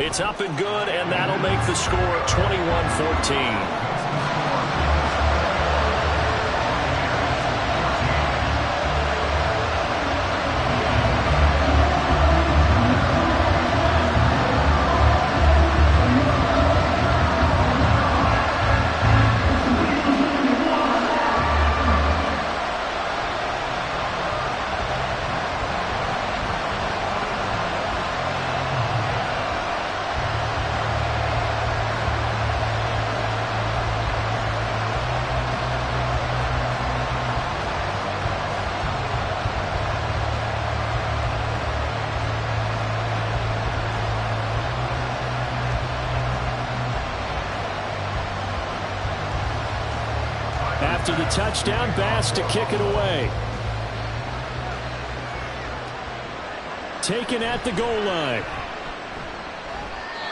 It's up and good, and that'll make the score 21-14. After the touchdown, Bass to kick it away. Taken at the goal line.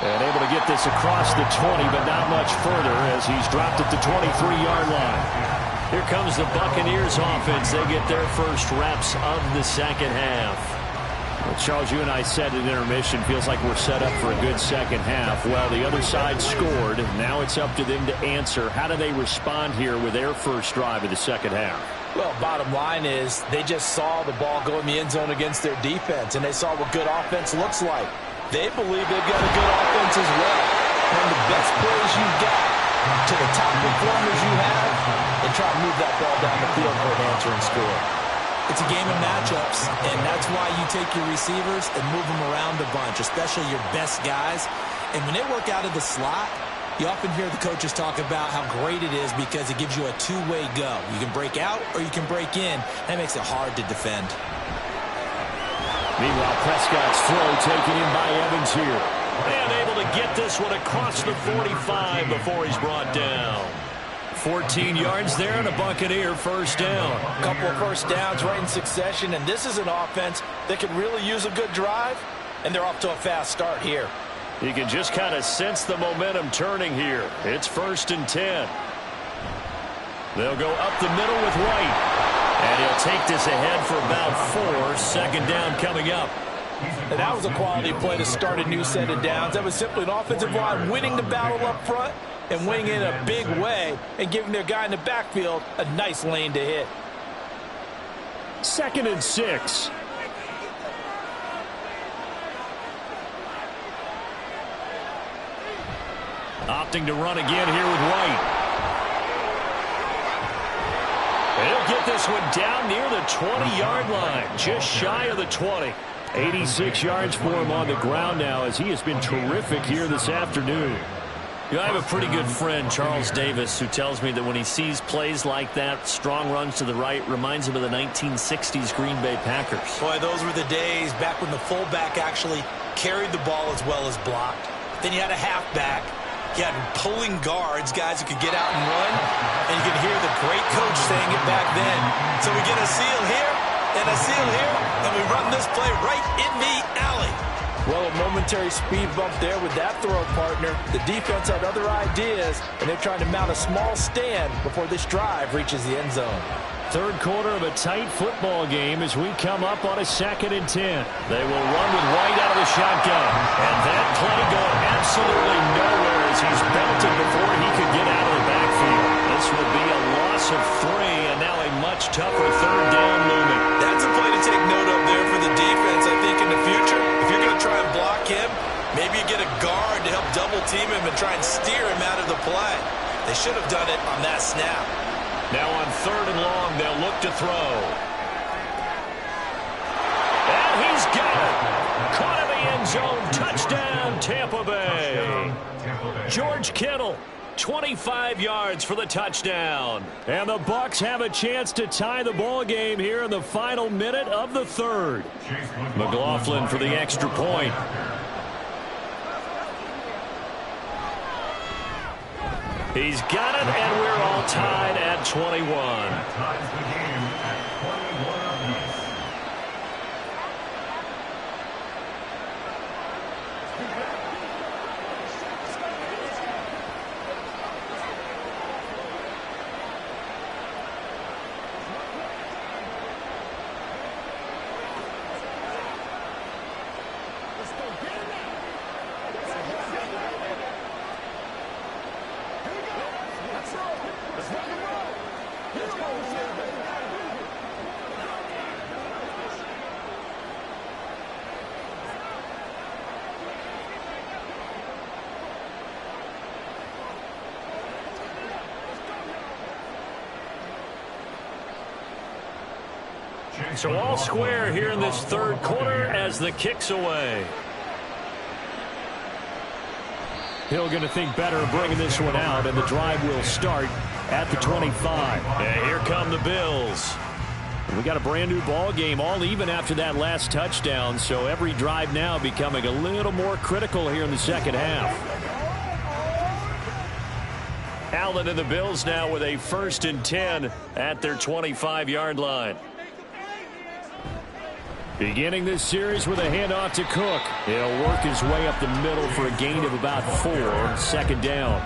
And able to get this across the 20, but not much further as he's dropped at the 23-yard line. Here comes the Buccaneers offense. They get their first reps of the second half. Well, Charles, you and I said at intermission, feels like we're set up for a good second half. Well, the other side scored. Now it's up to them to answer. How do they respond here with their first drive of the second half? Well, bottom line is they just saw the ball go in the end zone against their defense, and they saw what good offense looks like. They believe they've got a good offense as well. From the best players you've got to the top performers you have, and try to move that ball down the field for an answering score. It's a game of matchups, and that's why you take your receivers and move them around a bunch, especially your best guys. And when they work out of the slot, you often hear the coaches talk about how great it is because it gives you a two-way go. You can break out or you can break in. That makes it hard to defend. Meanwhile, Prescott's throw taken in by Evans here. And able to get this one across the 45 before he's brought down. 14 yards there and a Buccaneer first down. A couple of first downs right in succession, and this is an offense that could really use a good drive, and they're off to a fast start here. You can just kind of sense the momentum turning here. It's 1st and 10. They'll go up the middle with White. And he'll take this ahead for about 4. Second down coming up. And that was a quality play to start a new set of downs. That was simply an offensive line winning the battle up front and winning in a big way and giving their guy in the backfield a nice lane to hit. 2nd and 6. Opting to run again here with White. He'll get this one down near the 20-yard line, just shy of the 20. 86 yards for him on the ground now as he has been terrific here this afternoon. You know, I have a pretty good friend, Charles Davis, who tells me that when he sees plays like that, strong runs to the right, reminds him of the 1960s Green Bay Packers. Boy, those were the days back when the fullback actually carried the ball as well as blocked. Then you had a halfback. You had pulling guards, guys who could get out and run, and you could hear the great coach saying it back then. So we get a seal here and a seal here, and we run this play right in the alley. Well, a momentary speed bump there with that throw partner. The defense had other ideas, and they're trying to mount a small stand before this drive reaches the end zone. Third quarter of a tight football game as we come up on a 2nd and 10. They will run with White out of the shotgun. And that play going absolutely nowhere as he's belted before he could get out of the backfield. This will be a loss of 3 and now a much tougher third down looming. That's a play to take note of there for the defense, I think, in the future. If you're going to try and block him, maybe you get a guard to help double team him and try and steer him out of the play. They should have done it on that snap. Now on 3rd and long, they'll look to throw. And he's got it. Caught in the end zone. Touchdown, Tampa Bay. George Kittle, 25 yards for the touchdown. And the Bucs have a chance to tie the ball game here in the final minute of the 3rd. McLaughlin for the extra point. He's got it, and we're all tied at 21. That ties the game at 21 apiece. So all square here in this third quarter as the kick's away. Hill going to think better of bringing this one out, and the drive will start at the 25. And here come the Bills. We got a brand new ball game, all even after that last touchdown, so every drive now becoming a little more critical here in the second half. Allen and the Bills now with a 1st and 10 at their 25-yard line. Beginning this series with a handoff to Cook. He'll work his way up the middle for a gain of about 4, 2nd down.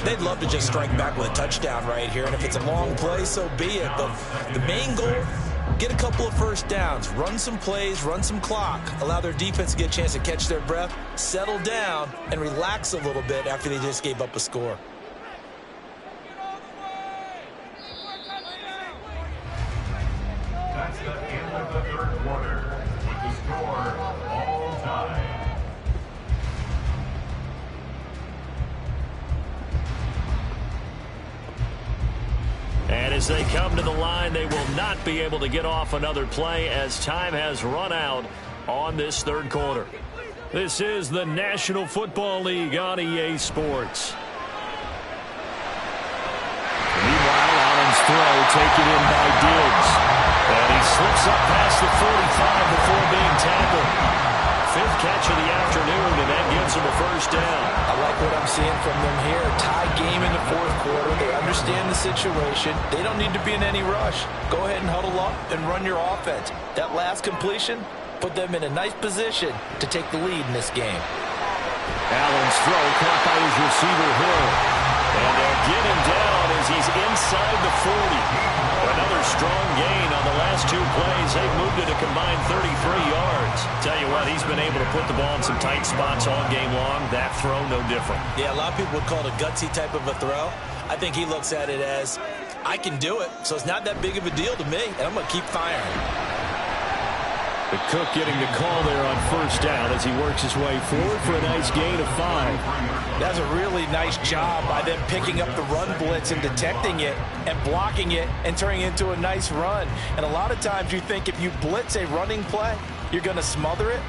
They'd love to just strike back with a touchdown right here, and if it's a long play, so be it. But the main goal, get a couple of first downs, run some plays, run some clock, allow their defense to get a chance to catch their breath, settle down, and relax a little bit after they just gave up a score. That's the end of the third quarter with the score all tied. And as they come to the line, they will not be able to get off another play as time has run out on this third quarter. This is the National Football League on EA Sports. Meanwhile, Allen's throw taken in by Diggs. And he slips up past the 45 before being tackled. 5th catch of the afternoon, and that gives him a 1st down. I like what I'm seeing from them here. Tie game in the 4th quarter. They understand the situation. They don't need to be in any rush. Go ahead and huddle up and run your offense. That last completion put them in a nice position to take the lead in this game. Allen's throw caught by his receiver Hill. And they'll get him down as he's inside the 40. Another strong gain on the last 2 plays. They've moved it a combined 33 yards. Tell you what, he's been able to put the ball in some tight spots all game long. That throw, no different. Yeah, a lot of people would call it a gutsy type of a throw. I think he looks at it as, I can do it, so it's not that big of a deal to me, and I'm going to keep firing. But Cook getting the call there on 1st down as he works his way forward for a nice gain of 5. That's a really nice job by them picking up the run blitz and detecting it and blocking it and turning it into a nice run. And a lot of times you think if you blitz a running play, you're going to smother it.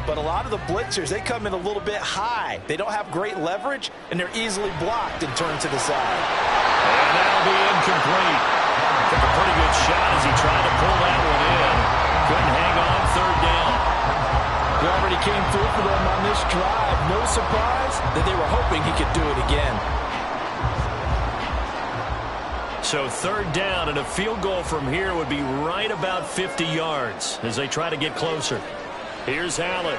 But a lot of the blitzers, they come in a little bit high. They don't have great leverage, and they're easily blocked and turned to the side. And that'll be incomplete. Took a pretty good shot as he tried to pull that one in. Couldn't hang on, 3rd down. He already came through for them on this drive. No surprise that they were hoping he could do it again. So 3rd down, and a field goal from here would be right about 50 yards as they try to get closer. Here's Allen.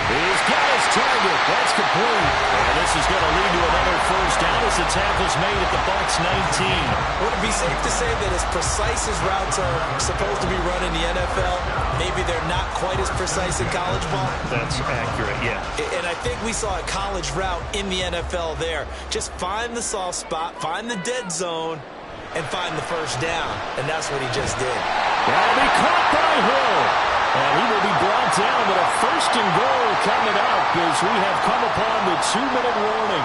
He's got his target. That's complete. And this is going to lead to another 1st down as the tackle's made at the Bucs 19. Would it be safe to say that as precise as routes are supposed to be run in the NFL, maybe they're not quite as precise in college ball? That's accurate, yeah. And I think we saw a college route in the NFL there. Just find the soft spot, find the dead zone, and find the 1st down. And that's what he just did. That'll be caught by Hill. And he will be brought down with a 1st and goal coming up as we have come upon the 2-minute warning.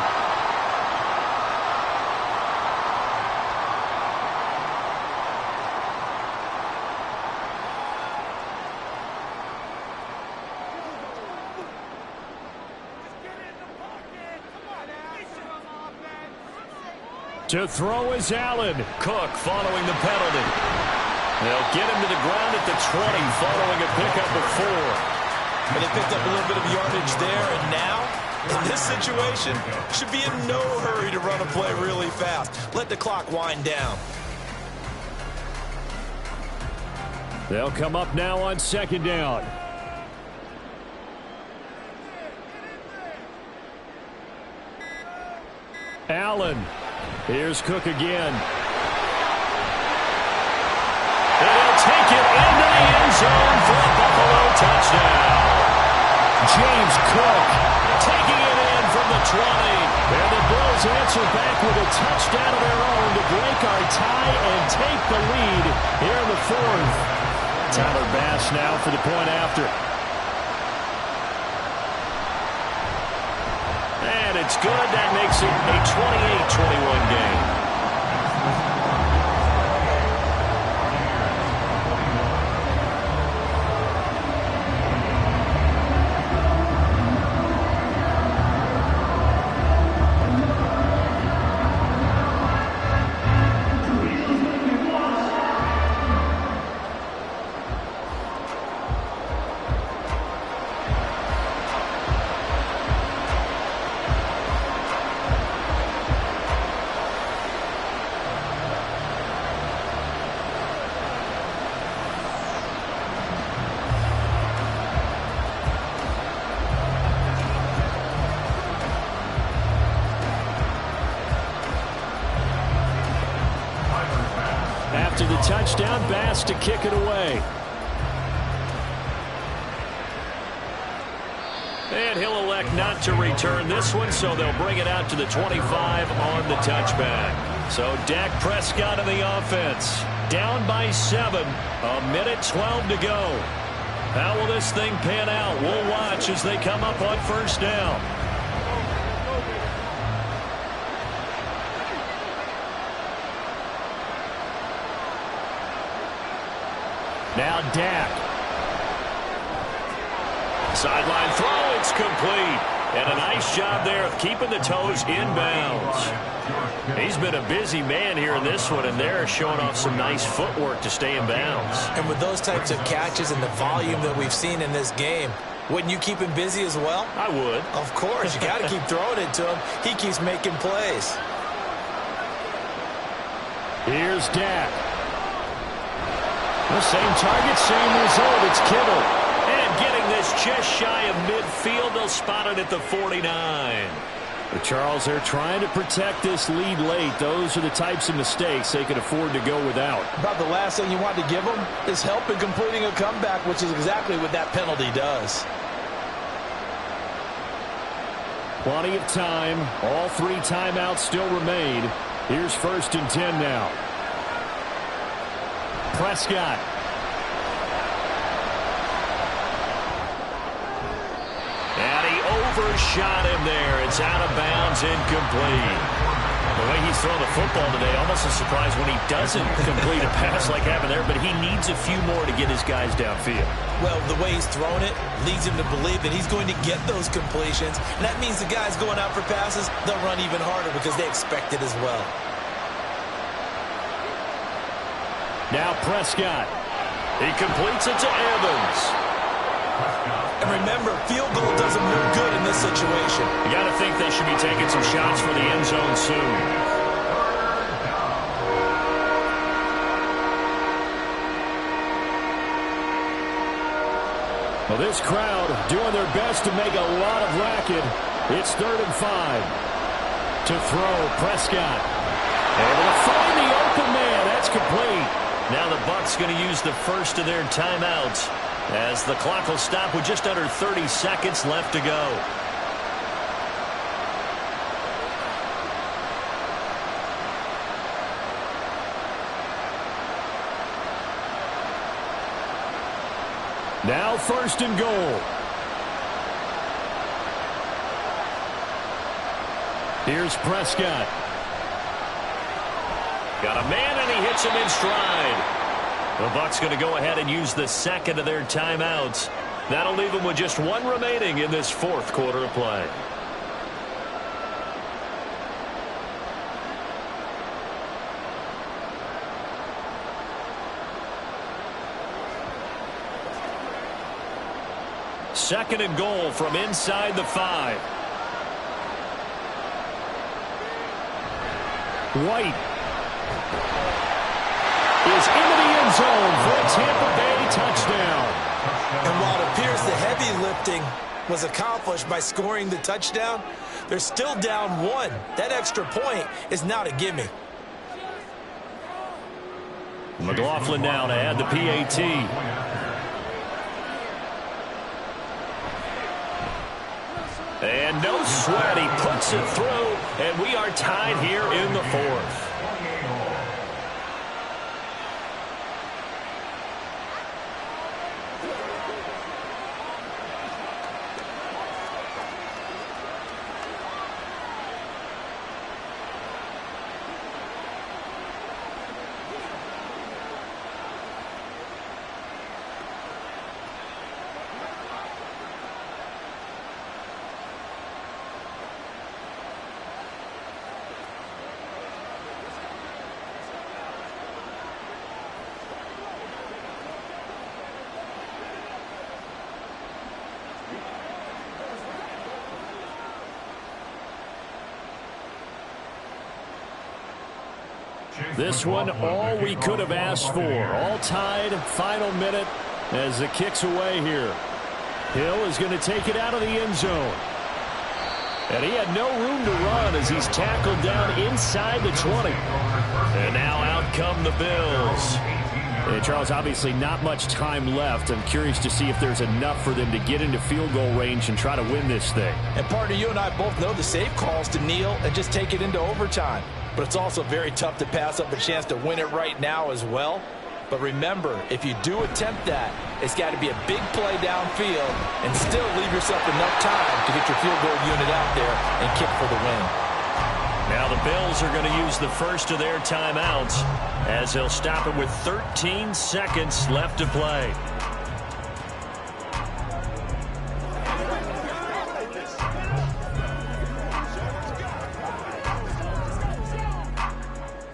To throw is Allen. Cook following the penalty. They'll get him to the ground at the 20 following a pickup of 4. And they picked up a little bit of yardage there, and now, in this situation, should be in no hurry to run a play really fast. Let the clock wind down. They'll come up now on 2nd down. Allen. Here's Cook again. He'll take it into the end zone for a Buffalo touchdown. James Cook taking it in from the 20. And the Bills answer back with a touchdown of their own to break our tie and take the lead here in the 4th. Tyler Bass now for the point after. And it's good. That makes it a 28-21 game. after the touchdown. Bass to kick it away. And he'll elect not to return this one, so they'll bring it out to the 25 on the touchback. So Dak Prescott in the offense. Down by 7. 1:12 to go. How will this thing pan out? We'll watch as they come up on first down. Now Dak. Sideline throw, it's complete. And a nice job there of keeping the toes inbounds. He's been a busy man here in this one, and they're showing off some nice footwork to stay in bounds. And with those types of catches and the volume that we've seen in this game, wouldn't you keep him busy as well? I would. Of course. You got to keep throwing it to him. He keeps making plays. Here's Dak. The same target, same result. It's Kittle. And getting this just shy of midfield, they'll spot it at the 49. But Charles, they're trying to protect this lead late. Those are the types of mistakes they could afford to go without. About the last thing you want to give them is help in completing a comeback, which is exactly what that penalty does. Plenty of time. All 3 timeouts still remain. Here's 1st and 10 now. Prescott. And he overshot him there. It's out of bounds, incomplete. The way he's throwing the football today, almost a surprise when he doesn't complete a pass like happened there, but he needs a few more to get his guys downfield. Well, the way he's thrown it leads him to believe that he's going to get those completions, and that means the guys going out for passes, they'll run even harder because they expect it as well. Now Prescott. He completes it to Evans. And remember, field goal does him no good in this situation. You got to think they should be taking some shots for the end zone soon. Well, this crowd doing their best to make a lot of racket. It's 3rd and 5. To throw, Prescott. Able to find the open man. That's complete. Now the Bucs going to use the first of their timeouts as the clock will stop with just under 30 seconds left to go. Now 1st and goal. Here's Prescott. Got a man, and he hits him in stride. The Bucs going to go ahead and use the 2nd of their timeouts. That'll leave them with just 1 remaining in this 4th quarter of play. Second and goal from inside the 5. White is into the end zone for a Tampa Bay touchdown. And while it appears the heavy lifting was accomplished by scoring the touchdown, they're still down 1. That extra point is not a gimme. McLaughlin now to add the PAT. And no sweat, he puts it through, and we are tied here in the 4th. This one, all we could have asked for. All tied, final minute as the kick's away here. Hill is going to take it out of the end zone. And he had no room to run as he's tackled down inside the 20. And now out come the Bills. And Charles, obviously not much time left. I'm curious to see if there's enough for them to get into field goal range and try to win this thing. And partner, you and I both know the safe calls to kneel and just take it into overtime. But it's also very tough to pass up a chance to win it right now as well. But remember, if you do attempt that, it's got to be a big play downfield and still leave yourself enough time to get your field goal unit out there and kick for the win. Now the Bills are going to use the first of their timeouts as they'll stop it with 13 seconds left to play.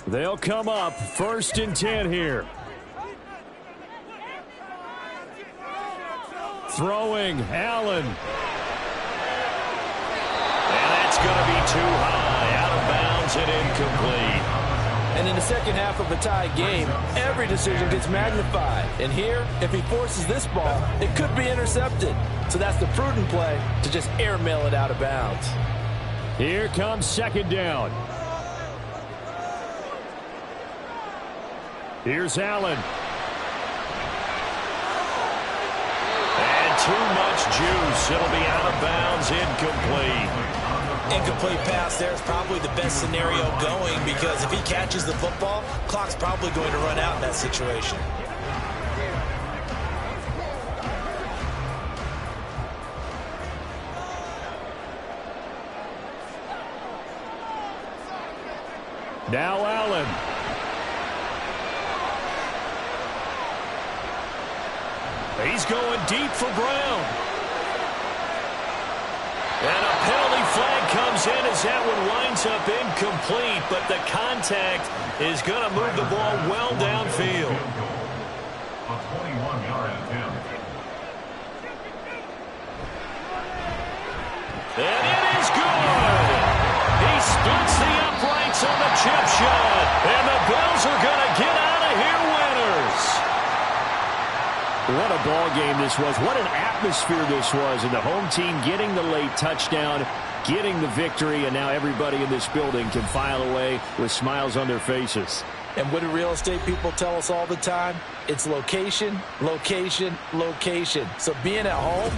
They'll come up 1st and 10 here. Throwing, Allen. And that's going to be too high, out of bounds and incomplete. And in the second half of a tie game, every decision gets magnified. And here, if he forces this ball, it could be intercepted. So that's the prudent play to just airmail it out of bounds. Here comes 2nd down. Here's Allen. And too much juice. It'll be out of bounds, incomplete. Incomplete pass there is probably the best scenario going because if he catches the football, clock's probably going to run out in that situation. Now Allen. He's going deep for Brown. And a penalty flag comes in as that one winds up incomplete, but the contact is going to move the ball well downfield. A 21-yard attempt. And it is good. He splits the uprights on the chip shot, and the Bills are going to get out of here winners. What a ball game this was. What an atmosphere this was. And the home team getting the late touchdown, getting the victory, and now everybody in this building can file away with smiles on their faces. And what do real estate people tell us all the time? It's location, location, location. So being at home,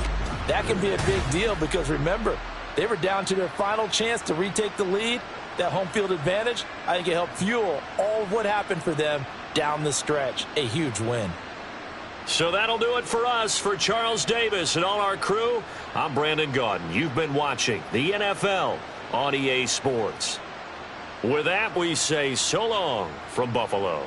that can be a big deal because remember, they were down to their final chance to retake the lead. That home field advantage, I think it helped fuel all of what happened for them down the stretch. A huge win. So that'll do it for us. For Charles Davis and all our crew, I'm Brandon Gaudin. You've been watching the NFL on EA Sports. With that, we say so long from Buffalo.